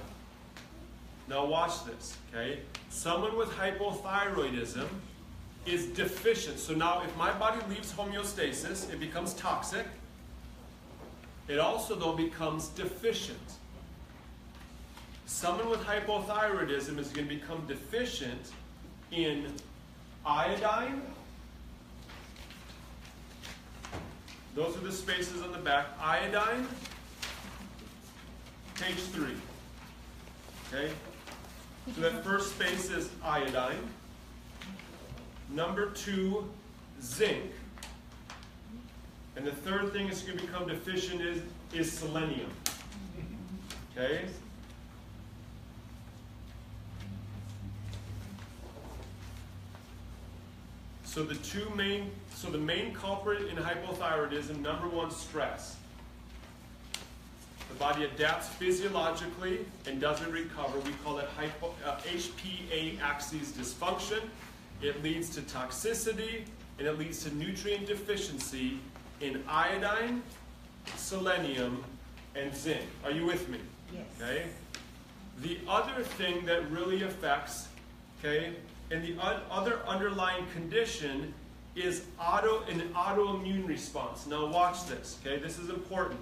Now watch this, okay? Someone with hypothyroidism is deficient. So now if my body leaves homeostasis, it becomes toxic. It also, though, becomes deficient. Someone with hypothyroidism is going to become deficient in iodine. Those are the spaces on the back. Iodine, page 3. Okay? So that first space is iodine. Number 2, zinc. And the third thing that's going to become deficient is selenium. Okay? So the main culprit in hypothyroidism, number 1, stress. The body adapts physiologically and doesn't recover. We call it HPA axis dysfunction. It leads to toxicity and it leads to nutrient deficiency in iodine, selenium, and zinc. Are you with me? Yes. Okay. The other thing that really affects, okay, and the other underlying condition is an autoimmune response. Now watch this, okay? This is important.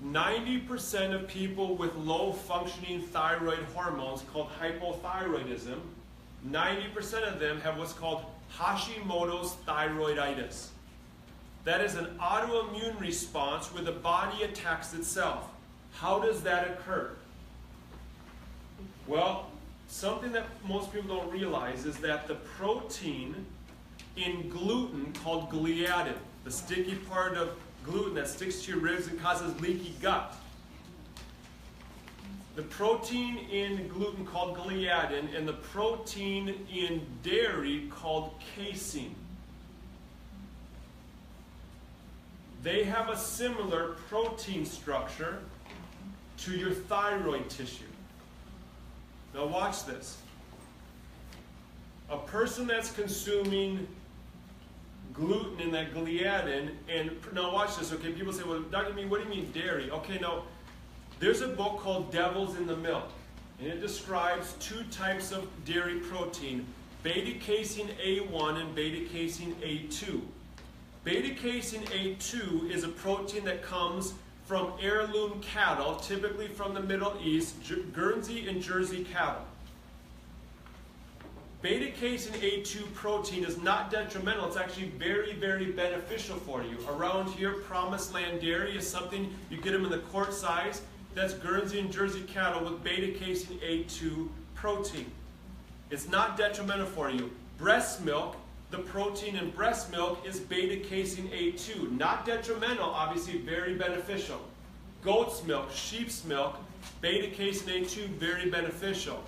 90% of people with low functioning thyroid hormones called hypothyroidism, 90% of them have what's called Hashimoto's thyroiditis. That is an autoimmune response where the body attacks itself. How does that occur? Well, something that most people don't realize is that the protein in gluten called gliadin, the sticky part of gluten that sticks to your ribs and causes leaky gut. The protein in gluten called gliadin and the protein in dairy called casein. They have a similar protein structure to your thyroid tissue. Now watch this. A person that's consuming gluten and that gliadin, and now watch this, okay? People say, well, Dr. Me, what do you mean dairy? Okay, now, there's a book called Devils in the Milk, and it describes 2 types of dairy protein, beta-casein A1 and beta-casein A2. Beta-casein A2 is a protein that comes from heirloom cattle, typically from the Middle East, Guernsey and Jersey cattle. Beta-casein A2 protein is not detrimental. It's actually very, very beneficial for you. Around here, Promised Land dairy is something, you get them in the quart size. That's Guernsey and Jersey cattle with beta-casein A2 protein. It's not detrimental for you. Breast milk, the protein in breast milk is beta-casein A2. Not detrimental, obviously very beneficial. Goat's milk, sheep's milk, beta-casein A2, very beneficial.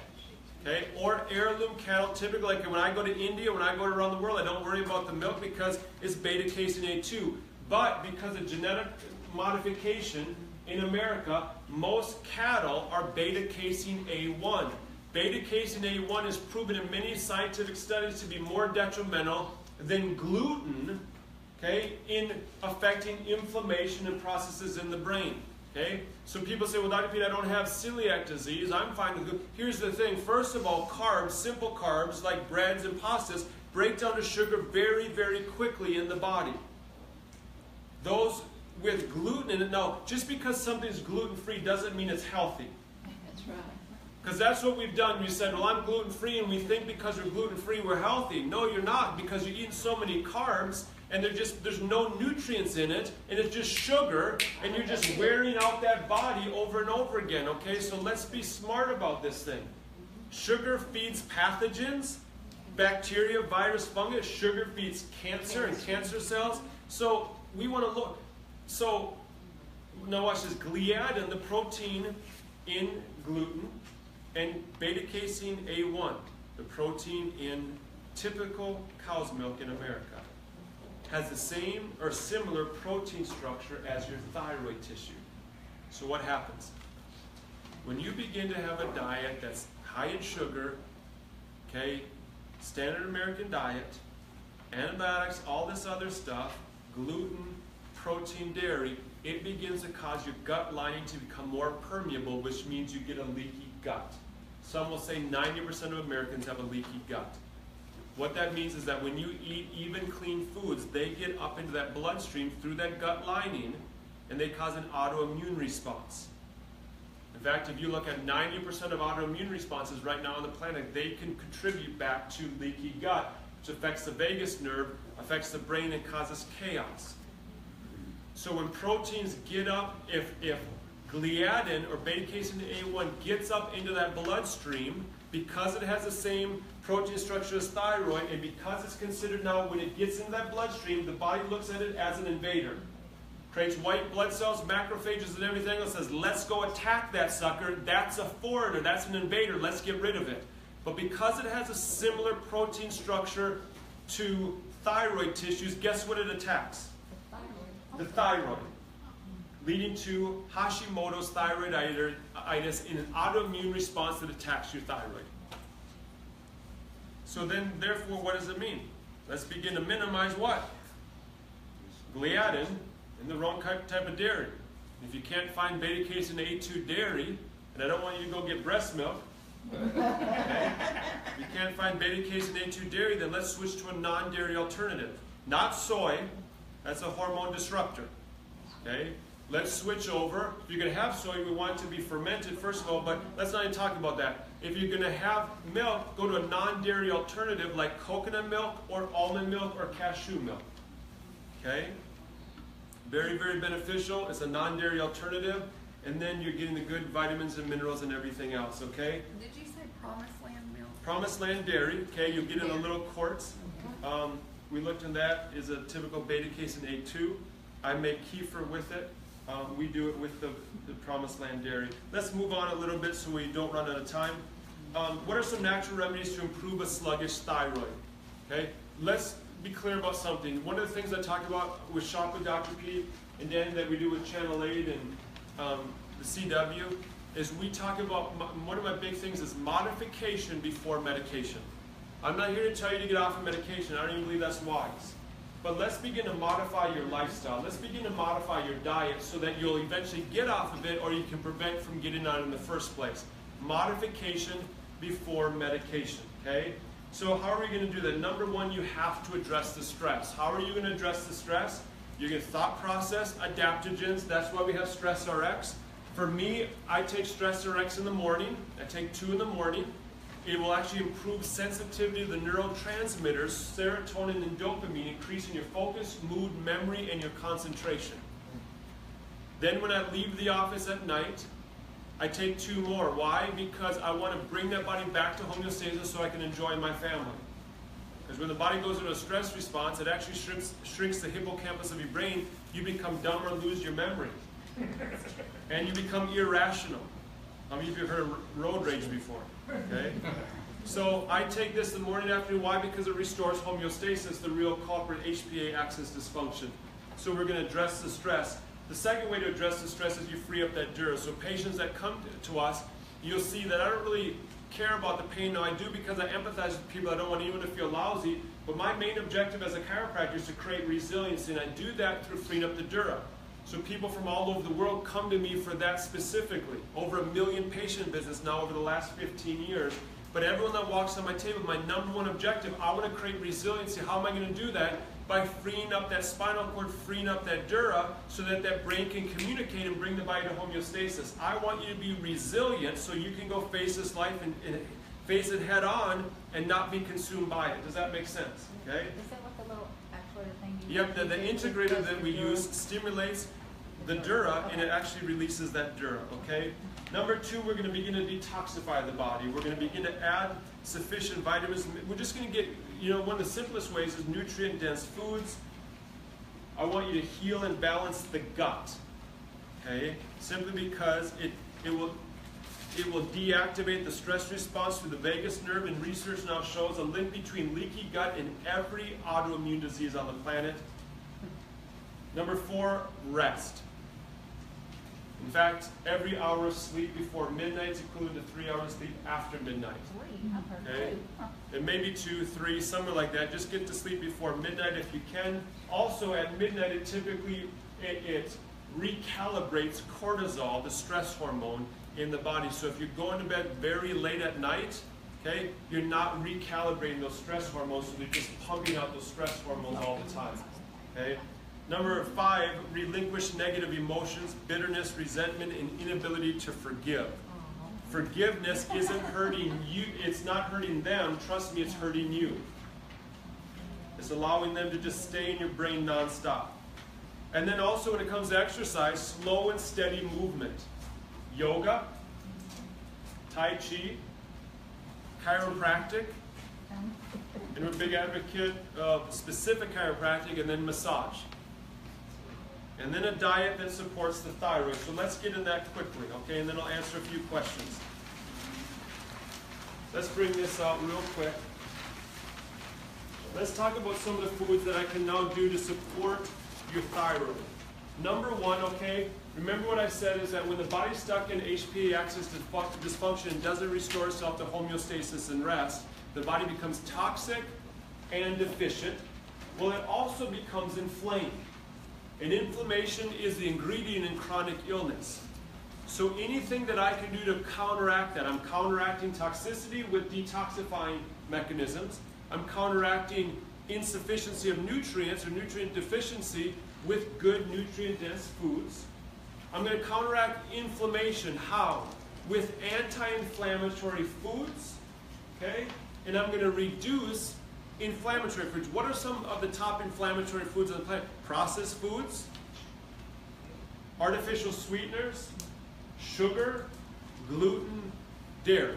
Okay? Or heirloom cattle, typically like when I go to India, when I go around the world, I don't worry about the milk because it's beta-casein A2. But because of genetic modification in America, most cattle are beta-casein A1. Beta-casein A1 is proven in many scientific studies to be more detrimental than gluten, okay, in affecting inflammation and processes in the brain. Okay? So people say, well, Dr. Pete, I don't have celiac disease. I'm fine with gluten. Here's the thing. First of all, carbs, simple carbs like breads and pastas, break down to sugar very, very quickly in the body. Those with gluten in it, now, just because something's gluten-free doesn't mean it's healthy. That's right. Because that's what we've done. You said, well, I'm gluten-free, and we think because we're gluten-free, we're healthy. No, you're not, because you're eating so many carbs, and there's no nutrients in it, and it's just sugar, and you're just wearing out that body over and over again, okay? So let's be smart about this thing. Sugar feeds pathogens, bacteria, virus, fungus. Sugar feeds cancer and cancer cells. So we want to look. So now watch this. Gliadin, the protein in gluten, and beta-casein A1, the protein in typical cow's milk in America, has the same or similar protein structure as your thyroid tissue. So what happens? When you begin to have a diet that's high in sugar, okay, standard American diet, antibiotics, all this other stuff, gluten, protein, dairy, it begins to cause your gut lining to become more permeable, which means you get a leaky gut. Some will say 90% of Americans have a leaky gut. What that means is that when you eat even clean foods, they get up into that bloodstream through that gut lining, and they cause an autoimmune response. In fact, if you look at 90% of autoimmune responses right now on the planet, they can contribute back to leaky gut, which affects the vagus nerve, affects the brain, and causes chaos. So when proteins get up, if gliadin or beta-casein A1 gets up into that bloodstream, because it has the same protein structure as thyroid, and because it's considered now, when it gets into that bloodstream, the body looks at it as an invader. Creates white blood cells, macrophages, and everything else, says, let's go attack that sucker. That's a foreigner, that's an invader, let's get rid of it. But because it has a similar protein structure to thyroid tissues, guess what it attacks? The thyroid. Leading to Hashimoto's thyroiditis in an autoimmune response that attacks your thyroid. So then, therefore, what does it mean? Let's begin to minimize what? Gliadin in the wrong type of dairy. If you can't find beta-casein A2 dairy, and I don't want you to go get breast milk, okay? If you can't find beta-casein A2 dairy, then let's switch to a non-dairy alternative. Not soy, that's a hormone disruptor. Okay? Let's switch over. If you're going to have soy, we want it to be fermented, first of all, but let's not even talk about that. If you're going to have milk, go to a non-dairy alternative like coconut milk or almond milk or cashew milk. Okay? Very, very beneficial. It's a non-dairy alternative, and then you're getting the good vitamins and minerals and everything else, okay? Did you say Promised Land milk? Promised Land dairy, okay? You'll get it in the little quarts. We looked in that, is a typical beta-casein A2. I make kefir with it. We do it with the Promised Land dairy. Let's move on a little bit so we don't run out of time. What are some natural remedies to improve a sluggish thyroid? Okay, let's be clear about something. One of the things I talked about with Shop with Dr. P and then that we do with Channel 8 and the CW is we talk about, one of my big things is modification before medication. I'm not here to tell you to get off of medication. I don't even believe that's wise. But let's begin to modify your lifestyle. Let's begin to modify your diet so that you'll eventually get off of it or you can prevent from getting on it in the first place. Modification before medication, okay? So how are we going to do that? Number one, you have to address the stress. How are you going to address the stress? You're going to thought process, adaptogens. That's why we have Stress RX. For me, I take Stress RX in the morning. I take 2 in the morning. It will actually improve sensitivity to the neurotransmitters, serotonin and dopamine, increasing your focus, mood, memory, and your concentration. Then when I leave the office at night, I take 2 more. Why? Because I want to bring that body back to homeostasis so I can enjoy my family. Because when the body goes into a stress response, it actually shrinks the hippocampus of your brain. You become dumb or lose your memory. And you become irrational. How many of you have heard of road rage before? Okay? So I take this the morning after. Why? Because it restores homeostasis, the real culprit, HPA axis dysfunction. So we're going to address the stress. The second way to address the stress is you free up that dura. So patients that come to us, you'll see that I don't really care about the pain. Now I do because I empathize with people. I don't want anyone to feel lousy. But my main objective as a chiropractor is to create resiliency, and I do that through freeing up the dura. So people from all over the world come to me for that specifically. Over 1 million patient visits now over the last 15 years. But everyone that walks on my table, my number one objective, I want to create resiliency. How am I going to do that? By freeing up that spinal cord, freeing up that dura, so that that brain can communicate and bring the body to homeostasis. I want you to be resilient so you can go face this life and face it head on and not be consumed by it. Does that make sense? Okay? Is that what the little actuator thing you Yep, the integrator that we use stimulates the dura, and it actually releases that dura, okay? Number 2, we're going to begin to detoxify the body. We're going to begin to add sufficient vitamins. We're just going to get, one of the simplest ways is nutrient-dense foods. I want you to heal and balance the gut, okay? Simply because it will deactivate the stress response through the vagus nerve, and research now shows a link between leaky gut and every autoimmune disease on the planet. Number 4, rest. In fact, every hour of sleep before midnight is equivalent to 3 hours of sleep after midnight. 3, I've heard Okay. 2. Huh. It may be 2, 3, somewhere like that. Just get to sleep before midnight if you can. Also at midnight, it typically it recalibrates cortisol, the stress hormone in the body. So if you're going to bed very late at night, okay, you're not recalibrating those stress hormones, so they're just pumping out those stress hormones all the time. Okay. Number 5, relinquish negative emotions, bitterness, resentment, and inability to forgive. Forgiveness isn't hurting you, it's not hurting them, trust me, it's hurting you. It's allowing them to just stay in your brain nonstop. And then also when it comes to exercise, slow and steady movement. Yoga, Tai Chi, chiropractic, and we're a big advocate of specific chiropractic, and then massage. And then a diet that supports the thyroid. So let's get into that quickly, okay? And then I'll answer a few questions. Let's bring this out real quick. Let's talk about some of the foods that I can now do to support your thyroid. Number 1, okay, remember what I said is that when the body's stuck in HPA axis dysfunction and doesn't restore itself to homeostasis and rest, the body becomes toxic and deficient. Well, it also becomes inflamed. And inflammation is the ingredient in chronic illness. So anything that I can do to counteract that, I'm counteracting toxicity with detoxifying mechanisms. I'm counteracting insufficiency of nutrients or nutrient deficiency with good nutrient-dense foods. I'm going to counteract inflammation. How? With anti-inflammatory foods, okay? And I'm going to reduce inflammatory foods. What are some of the top inflammatory foods on the planet? Processed foods, artificial sweeteners, sugar, gluten, dairy.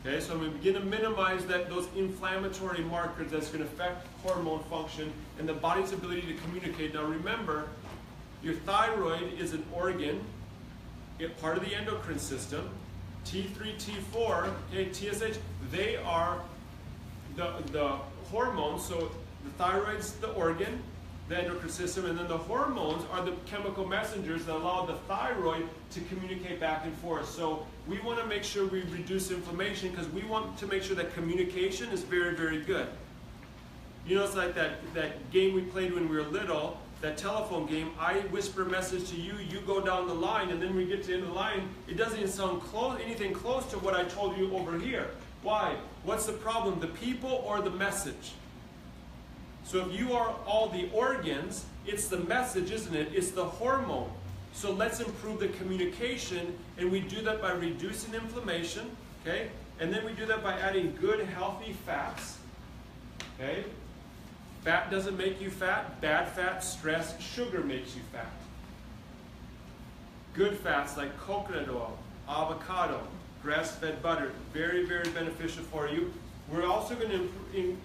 Okay, so I'm going to begin to minimize those inflammatory markers that's going to affect hormone function and the body's ability to communicate. Now remember, your thyroid is an organ, part of the endocrine system. T3, T4, okay, TSH, they are the hormones. So the thyroid's the organ, the endocrine system, and then the hormones are the chemical messengers that allow the thyroid to communicate back and forth. So we want to make sure we reduce inflammation because we want to make sure that communication is very, very good. You know, it's like that game we played when we were little, that telephone game. I whisper a message to you, you go down the line, and then we get to the end of the line, it doesn't even sound anything close to what I told you over here. Why? What's the problem? The people or the message? So if you are all the organs, it's the message, isn't it? It's the hormone. So let's improve the communication, and we do that by reducing inflammation, okay? And then we do that by adding good, healthy fats, okay? Fat doesn't make you fat. Bad fat, stress, sugar makes you fat. Good fats like coconut oil, avocado, grass-fed butter, very, very beneficial for you. We're also going to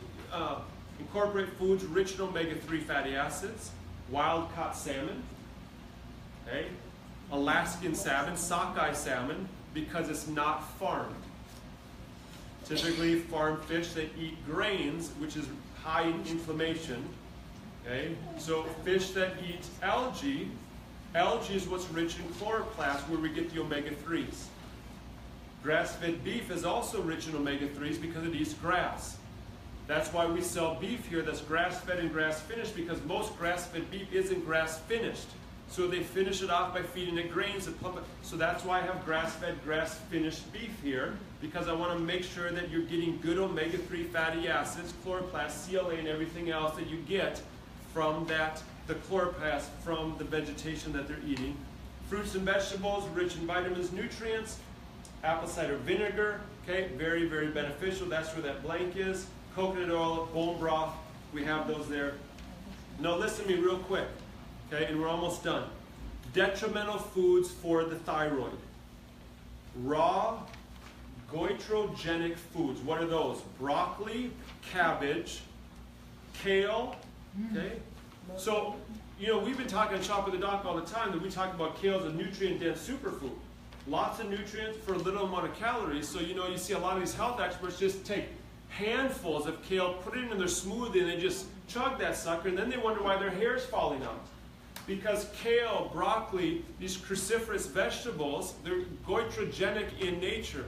incorporate foods rich in omega-3 fatty acids, wild-caught salmon, okay? Alaskan salmon, sockeye salmon, because it's not farmed. Typically, farmed fish, they eat grains, which is high in inflammation, okay? So fish that eat algae is what's rich in chloroplasts, where we get the omega-3s. Grass-fed beef is also rich in omega-3s because it eats grass. That's why we sell beef here that's grass-fed and grass-finished, because most grass-fed beef isn't grass-finished. So they finish it off by feeding it grains and pump it. So that's why I have grass-fed, grass-finished beef here, because I want to make sure that you're getting good omega-3 fatty acids, chloroplasts, CLA, and everything else that you get from the chloroplast from the vegetation that they're eating. Fruits and vegetables rich in vitamins, nutrients. Apple cider vinegar, okay, very, very beneficial. That's where that blank is. Coconut oil, bone broth, we have those there. Now listen to me real quick, okay, and we're almost done. Detrimental foods for the thyroid. Raw, goitrogenic foods. What are those? Broccoli, cabbage, kale, okay? So, you know, we've been talking on Shop with the Doc all the time that we talk about kale as a nutrient-dense superfood. Lots of nutrients for a little amount of calories. So, you know, you see a lot of these health experts just take handfuls of kale, put it in their smoothie, and they just chug that sucker, and then they wonder why their hair's falling out. Because kale, broccoli, these cruciferous vegetables, they're goitrogenic in nature.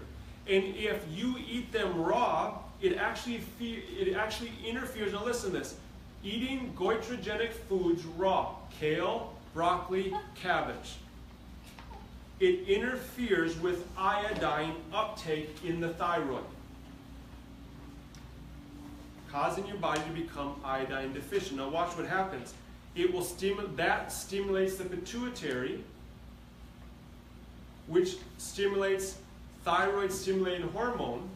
And if you eat them raw, it actually interferes. Now listen to this. Eating goitrogenic foods raw, kale, broccoli, cabbage, it interferes with iodine uptake in the thyroid, causing your body to become iodine deficient. Now watch what happens. It will stimulates the pituitary, which stimulates thyroid stimulating hormone,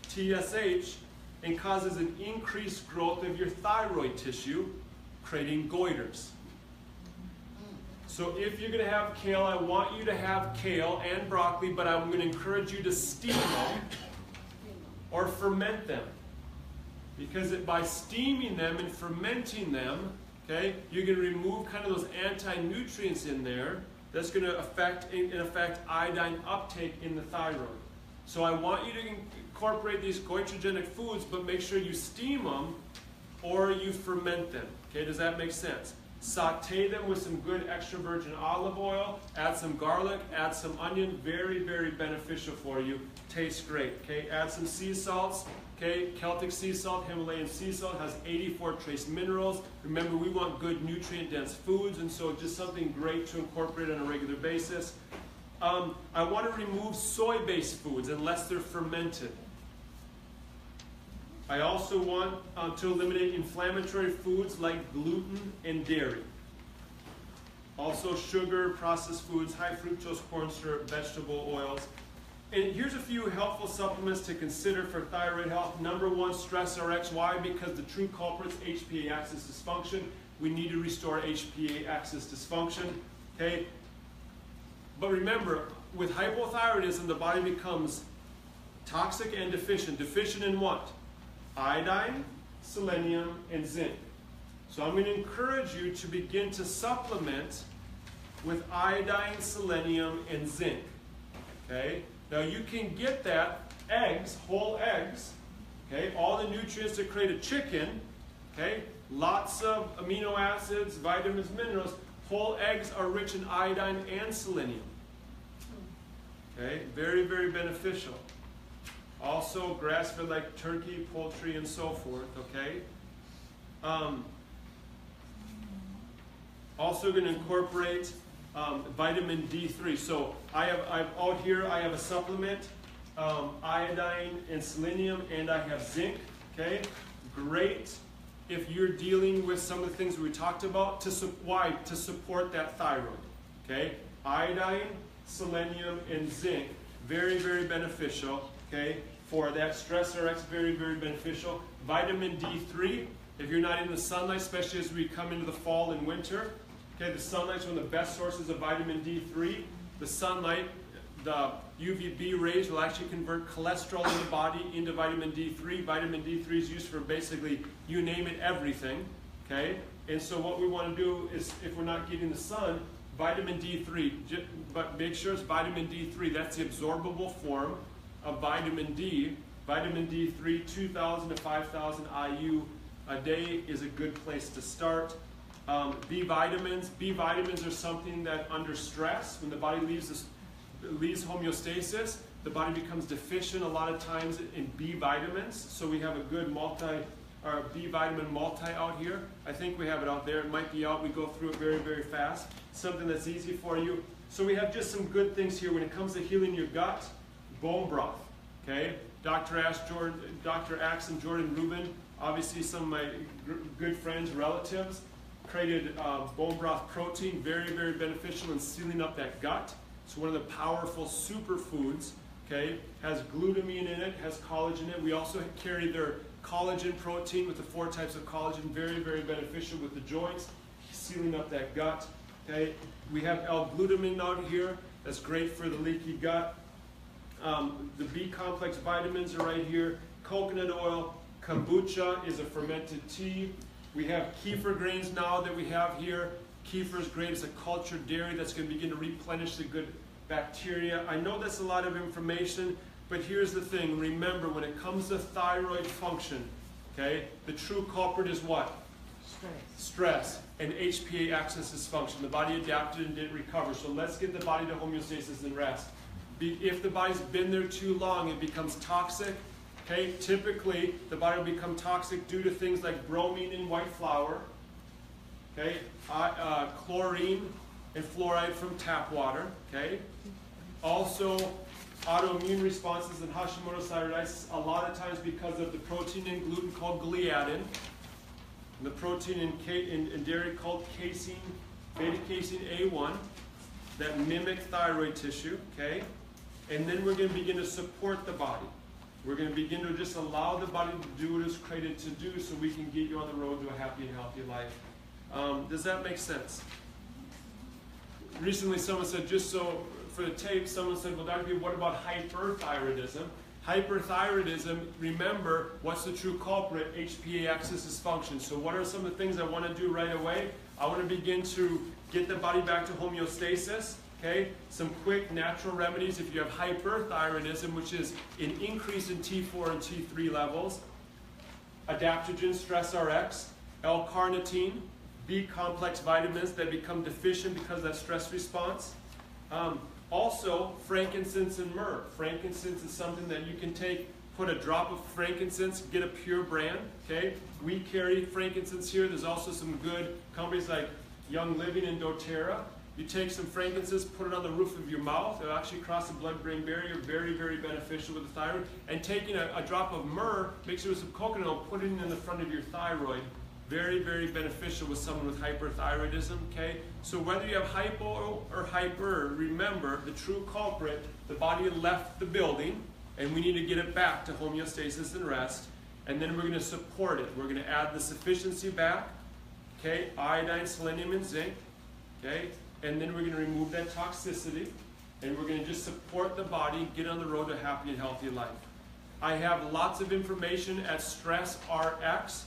TSH, and causes an increased growth of your thyroid tissue, creating goiters. So if you're going to have kale, I want you to have kale and broccoli, but I'm going to encourage you to steam them or ferment them. Because by steaming them and fermenting them, okay, you're going to remove kind of those anti-nutrients in there that's going to affect iodine uptake in the thyroid. So I want you to incorporate these goitrogenic foods, but make sure you steam them or you ferment them. Okay, does that make sense? Saute them with some good extra virgin olive oil, add some garlic, add some onion, very, very beneficial for you. Tastes great. Okay, add some sea salts. Okay, Celtic sea salt, Himalayan sea salt has 84 trace minerals. Remember, we want good nutrient-dense foods, and so just something great to incorporate on a regular basis. I want to remove soy-based foods unless they're fermented. I also want to eliminate inflammatory foods like gluten and dairy. Also sugar, processed foods, high fructose corn syrup, vegetable oils. And here's a few helpful supplements to consider for thyroid health. Number one, Stress RX. Why? Because the true culprit is HPA axis dysfunction. We need to restore HPA axis dysfunction. Okay? But remember, with hypothyroidism, the body becomes toxic and deficient. Deficient in what? Iodine, selenium, and zinc. So I'm going to encourage you to begin to supplement with iodine, selenium, and zinc. Okay? Now you can get that, eggs, whole eggs, okay, all the nutrients that create a chicken, okay, lots of amino acids, vitamins, minerals. Whole eggs are rich in iodine and selenium. Okay, very, very beneficial. Also grass-fed like turkey, poultry, and so forth, okay. Also going to incorporate vitamin D3. So I've out here I have a supplement, iodine and selenium, and I have zinc. Okay, great if you're dealing with some of the things we talked about. Why? To support that thyroid. Okay, iodine, selenium, and zinc, very, very beneficial. Okay, for that. Stress RX, very, very beneficial. Vitamin D3, if you're not in the sunlight, especially as we come into the fall and winter. Okay, the sunlight's one of the best sources of vitamin D3. The sunlight, the UVB rays will actually convert cholesterol in the body into vitamin D3. Vitamin D3 is used for basically, you name it, everything. Okay, and so what we want to do is, if we're not getting the sun, vitamin D3, but make sure it's vitamin D3. That's the absorbable form of vitamin D. Vitamin D3, 2,000 to 5,000 IU a day is a good place to start. B vitamins. B vitamins are something that under stress, when the body leaves homeostasis, the body becomes deficient a lot of times in B vitamins. So we have a good B vitamin multi out here. I think we have it out there. It might be out. We go through it very, very fast. Something that's easy for you. So we have just some good things here when it comes to healing your gut. Bone broth. Okay, Dr. Axe and Jordan Rubin, obviously some of my good friends, relatives, created bone broth protein, very, very beneficial in sealing up that gut. It's one of the powerful superfoods, okay? Has glutamine in it, has collagen in it. We also carry their collagen protein with the 4 types of collagen, very, very beneficial with the joints, sealing up that gut, okay? We have L-glutamine out here, that's great for the leaky gut. The B-complex vitamins are right here. Coconut oil, kombucha is a fermented tea. We have kefir grains now that we have here. Kefir is great. It's a cultured dairy that's going to begin to replenish the good bacteria. I know that's a lot of information, but here's the thing. Remember, when it comes to thyroid function, okay, the true culprit is what? Stress and HPA axis dysfunction. The body adapted and didn't recover. So let's get the body to homeostasis and rest. If the body's been there too long, it becomes toxic. Okay, typically the body will become toxic due to things like bromine in white flour, okay, chlorine and fluoride from tap water. Okay, also autoimmune responses in Hashimoto's thyroiditis, a lot of times because of the protein in gluten called gliadin, and the protein in dairy called casein, beta casein A1, that mimic thyroid tissue. Okay, and then we're going to begin to support the body. We're going to begin to just allow the body to do what it's created to do so we can get you on the road to a happy and healthy life. Does that make sense? Recently someone said, just so for the tape, someone said, well, Dr. B, what about hyperthyroidism? Hyperthyroidism, remember, what's the true culprit? HPA axis dysfunction. So what are some of the things I want to do right away? I want to begin to get the body back to homeostasis. Okay, some quick natural remedies if you have hyperthyroidism, which is an increase in T4 and T3 levels, adaptogen, stress RX, L-carnitine, B-complex vitamins that become deficient because of that stress response. Also, frankincense and myrrh. Frankincense is something that you can take, put a drop of frankincense, get a pure brand. Okay, we carry frankincense here. There's also some good companies like Young Living and doTERRA. You take some frankincense, put it on the roof of your mouth. It'll actually cross the blood-brain barrier. Very, very beneficial with the thyroid. And taking a drop of myrrh, mix it with some coconut oil, put it in the front of your thyroid. Very, very beneficial with someone with hyperthyroidism. Okay. So whether you have hypo or hyper, remember the true culprit. The body left the building, and we need to get it back to homeostasis and rest. And then we're going to support it. We're going to add the sufficiency back. Okay. Iodine, selenium, and zinc. Okay. And then we're going to remove that toxicity, and we're going to just support the body, get on the road to a happy and healthy life. I have lots of information at Stress RX,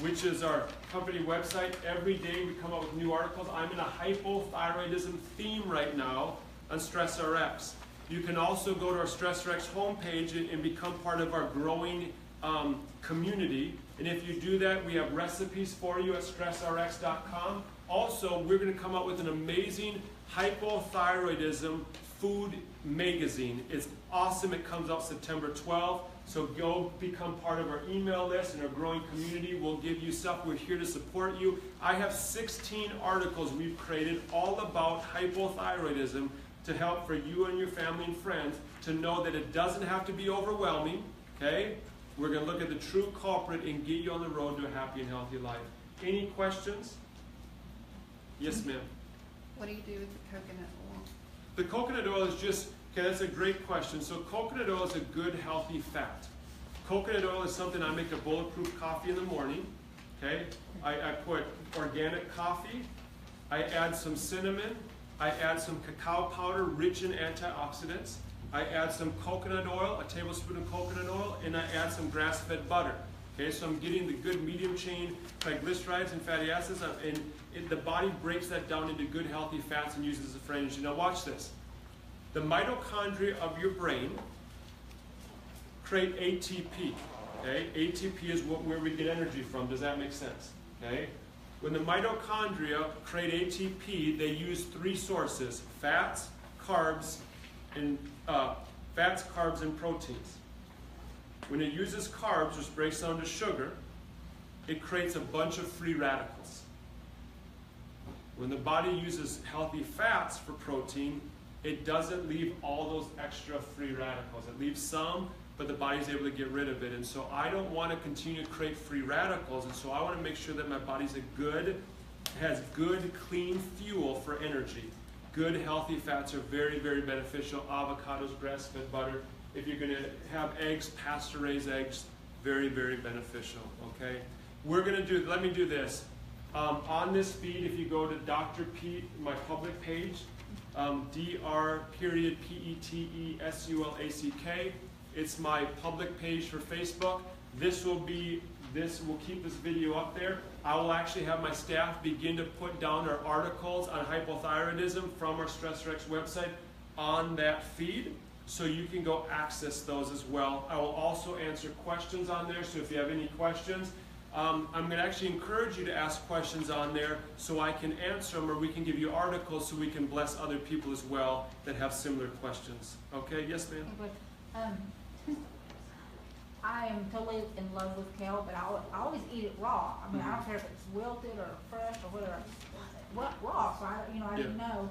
which is our company website. Every day we come up with new articles. I'm in a hypothyroidism theme right now on Stress RX. You can also go to our Stress RX homepage and become part of our growing community. And if you do that, we have recipes for you at stressrx.com. Also, we're going to come out with an amazing hypothyroidism food magazine. It's awesome. It comes out September 12th. So go become part of our email list and our growing community. We'll give you stuff. We're here to support you. I have 16 articles we've created all about hypothyroidism to help for you and your family and friends to know that it doesn't have to be overwhelming. Okay? We're going to look at the true culprit and get you on the road to a happy and healthy life. Any questions? Yes, ma'am. What do you do with the coconut oil? The coconut oil is just, okay, that's a great question. So coconut oil is a good, healthy fat. Coconut oil is something I make a bulletproof coffee in the morning. Okay, I put organic coffee. I add some cinnamon. I add some cacao powder rich in antioxidants. I add some coconut oil, a tablespoon of coconut oil, and I add some grass-fed butter. Okay, so I'm getting the good medium chain triglycerides and fatty acids, and the body breaks that down into good healthy fats and uses it for energy. Now watch this. The mitochondria of your brain create ATP. Okay, ATP is where we get energy from. Does that make sense? Okay, when the mitochondria create ATP, they use three sources: fats, carbs, and proteins. When it uses carbs, which breaks down to sugar, it creates a bunch of free radicals. When the body uses healthy fats for protein, it doesn't leave all those extra free radicals. It leaves some, but the body's able to get rid of it. And so I don't want to continue to create free radicals, and so I want to make sure that my body's has good, clean fuel for energy. Good, healthy fats are very, very beneficial. Avocados, grass-fed butter. If you're going to have eggs, pasture-raised eggs, very, very beneficial, okay? We're going to do, let me do this. On this feed, if you go to Dr. Pete, my public page, Dr.PeteSulack, it's my public page for Facebook. This will keep this video up there. I will actually have my staff begin to put down our articles on hypothyroidism from our StressRx website on that feed, so you can go access those as well. I will also answer questions on there, so if you have any questions, I'm going to actually encourage you to ask questions on there so I can answer them, or we can give you articles so we can bless other people as well that have similar questions. Okay? Yes, ma'am? I am totally in love with kale, but I always eat it raw. I mean, I don't care if it's wilted or fresh or whatever. What raw? So I didn't know.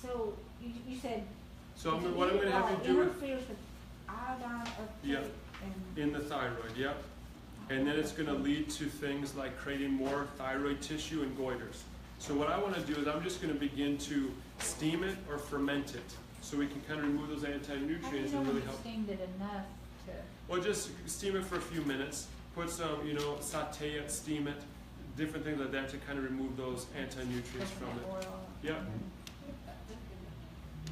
So you said. So what I'm going to have you do interferes with iodine uptake in the thyroid. Yep. And then it's going to lead to things like creating more thyroid tissue and goiters. So what I want to do is I'm just going to begin to steam it or ferment it, so we can kind of remove those anti-nutrients and really help. Steamed it enough to. Well, just steam it for a few minutes. Put some, saute it, steam it, different things like that to kind of remove those anti-nutrients from it. Oil. Yep.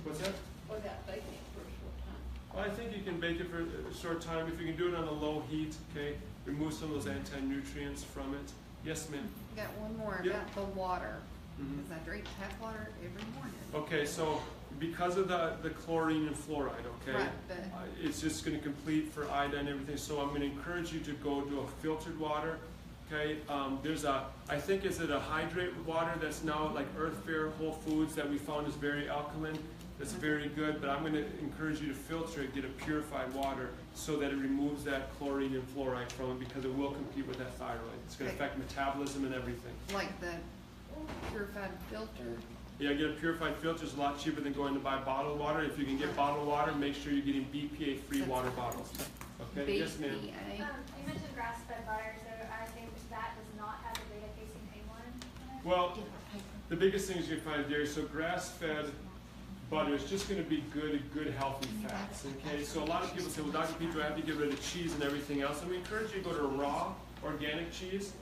What's that? Or that baking for a short time. Well, I think you can bake it for a short time. If you can do it on a low heat, okay, remove some of those anti-nutrients from it. Yes, ma'am? I got one more Yep. about the water. Mhm. Because I drink tap water every morning. Okay, so because of the chlorine and fluoride, okay, Right, but it's just going to complete for iodine and everything. So I'm going to encourage you to go to a filtered water. Okay, there's I think is it a hydrate water that's now like Earth Fare, Whole Foods that we found is very alkaline. That's very good, but I'm going to encourage you to filter it, get a purified water so that it removes that chlorine and fluoride from it, because it will compete with that thyroid. It's going to affect metabolism and everything. like the purified filter. Yeah, get a purified filter. It's a lot cheaper than going to buy bottled water. If you can get bottled water, make sure you're getting BPA-free water bottles. Okay, yes, ma'am. BPA. You mentioned grass-fed butter, so I think that does not have the beta-casein one. Well, the biggest thing is you find dairy. So grass-fed butter is just going to be good, healthy fats. Okay, so a lot of people say, well, Dr. Pete, do I have to get rid of cheese and everything else? And we encourage you to go to raw, organic cheese.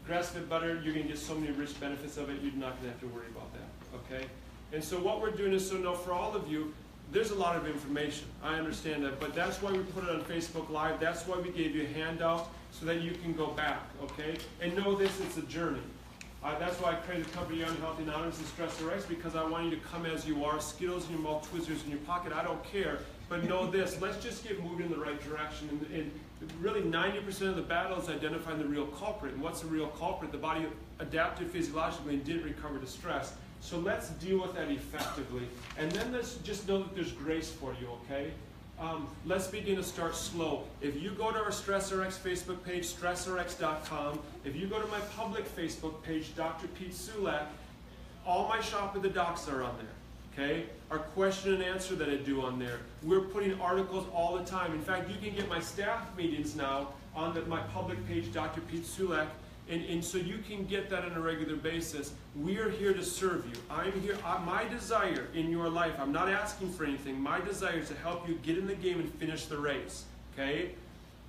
Grass-fed butter, you're going to get so many rich benefits of it, you're not going to have to worry about that. Okay? And so what we're doing is, so now for all of you, there's a lot of information. I understand that, but that's why we put it on Facebook Live. That's why we gave you a handout so that you can go back, okay? And know this, it's a journey. That's why I created the company Young, Healthy, Anonymous, and Stress RX, because I want you to come as you are, Skittles in your mouth, Twizzlers in your pocket, I don't care. But know this, let's just get moving in the right direction. And really 90% of the battle is identifying the real culprit. And what's the real culprit? The body adapted physiologically and didn't recover to stress. So let's deal with that effectively. And then let's just know that there's grace for you, okay? Let's begin to start slow. If you go to our StressRx Facebook page, stressrx.com, if you go to my public Facebook page, Dr. Pete Sulak, all my Shop with the Docs are on there, okay? Our question and answer that I do on there. We're putting articles all the time. In fact, you can get my staff meetings now on my public page, Dr. Pete Sulak, and so you can get that on a regular basis. We are here to serve you. I'm here. My desire in your life, I'm not asking for anything. My desire is to help you get in the game and finish the race, okay?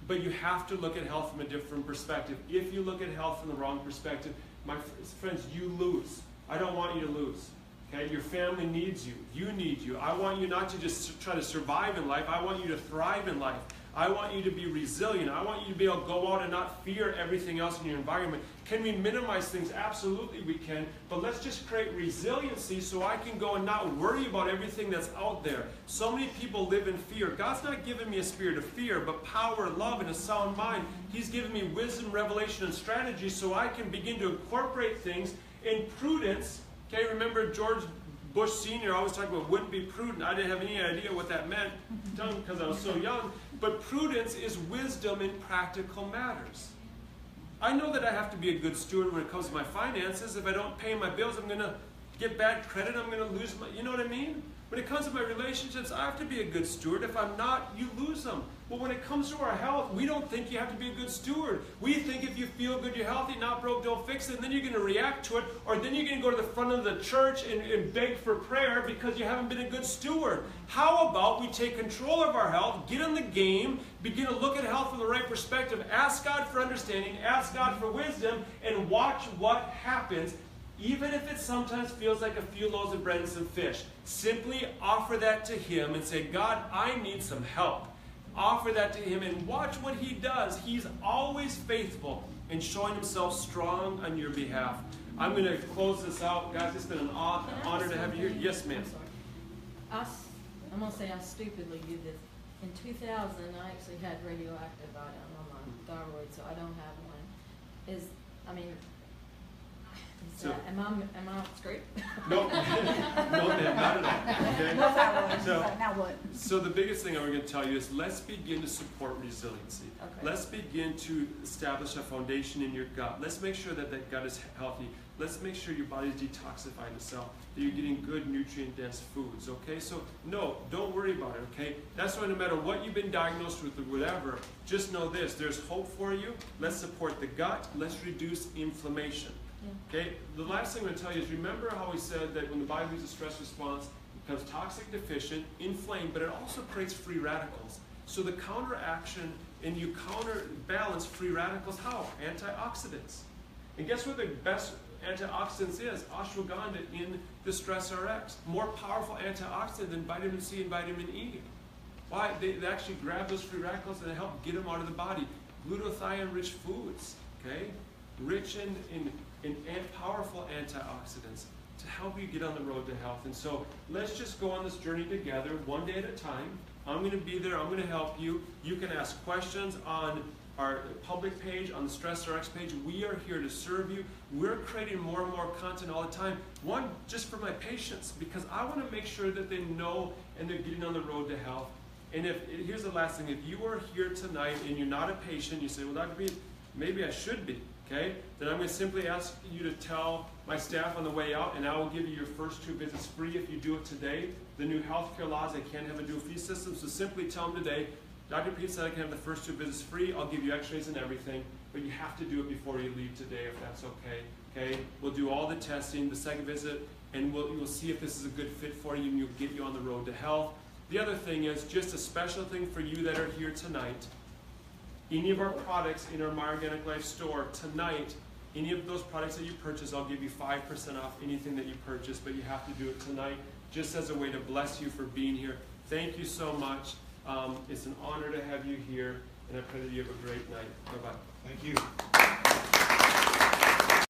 But you have to look at health from a different perspective. If you look at health from the wrong perspective, my friends, you lose. I don't want you to lose, okay? Your family needs you. You need you. I want you not to just try to survive in life. I want you to thrive in life. I want you to be resilient. I want you to be able to go out and not fear everything else in your environment. Can we minimize things? Absolutely we can. But let's just create resiliency so I can go and not worry about everything that's out there. So many people live in fear. God's not giving me a spirit of fear, but power, love, and a sound mind. He's given me wisdom, revelation, and strategy so I can begin to incorporate things in prudence. Okay, remember George Bush Sr. always talked about wouldn't be prudent. I didn't have any idea what that meant because I was so young. But prudence is wisdom in practical matters. I know that I have to be a good steward when it comes to my finances. If I don't pay my bills, I'm going to get bad credit. I'm going to lose my, you know what I mean? When it comes to my relationships, I have to be a good steward. If I'm not, you lose them. But when it comes to our health, we don't think you have to be a good steward. We think if you feel good, you're healthy, not broke, don't fix it, and then you're going to react to it, or then you're going to go to the front of the church and beg for prayer because you haven't been a good steward. How about we take control of our health, get in the game, begin to look at health from the right perspective, ask God for understanding, ask God for wisdom, and watch what happens. Even if it sometimes feels like a few loaves of bread and some fish, simply offer that to Him and say, God, I need some help. Offer that to Him and watch what He does. He's always faithful in showing Himself strong on your behalf. I'm going to close this out. Guys, it's been an honor to have you here. Yes, ma'am. I'm going to say I stupidly did this. In 2000, I actually had radioactive iodine on my thyroid, so I don't have one. So- Am I screwed? No, no, ma'am, not at all. Okay? No thyroid, So- but now what? So the biggest thing I'm going to tell you is let's begin to support resiliency. Okay. Let's begin to establish a foundation in your gut. Let's make sure that that gut is healthy. Let's make sure your body's detoxifying itself, that you're getting good nutrient-dense foods, okay? So, no, don't worry about it, okay? That's why no matter what you've been diagnosed with or whatever, just know this, there's hope for you. Let's support the gut. Let's reduce inflammation, okay? The last thing I'm going to tell you is remember how we said that when the body loses stress response, it becomes toxic deficient, inflamed, but it also creates free radicals. So the counteraction, and you counterbalance free radicals, how? Antioxidants. And guess what the best antioxidants is? Ashwagandha in the Stress RX. More powerful antioxidant than vitamin C and vitamin E. Why? They actually grab those free radicals and they help get them out of the body. Glutathione-rich foods, okay? Rich in powerful antioxidants to help you get on the road to health. And so let's just go on this journey together, one day at a time. I'm going to be there. I'm going to help you. You can ask questions on our public page, on the Stress RX page. We are here to serve you. We're creating more and more content all the time. One, just for my patients, because I want to make sure that they know and they're getting on the road to health. And here's the last thing. If you are here tonight and you're not a patient, you say, well, Dr. B, maybe I should be, okay? Then I'm going to simply ask you to tell my staff on the way out, and I will give you your first 2 visits free if you do it today. The new healthcare laws, they can't have a dual fee system, so simply tell them today, Dr. Pete said I can have the first 2 visits free. I'll give you x-rays and everything, but you have to do it before you leave today if that's okay. Okay? We'll do all the testing, the second visit, and we'll see if this is a good fit for you and we'll get you on the road to health. The other thing is just a special thing for you that are here tonight. Any of our products in our My Organic Life store tonight, any of those products that you purchase, I'll give you 5% off anything that you purchase, but you have to do it tonight just as a way to bless you for being here. Thank you so much. It's an honor to have you here, and I pray that you have a great night. Bye-bye. Thank you.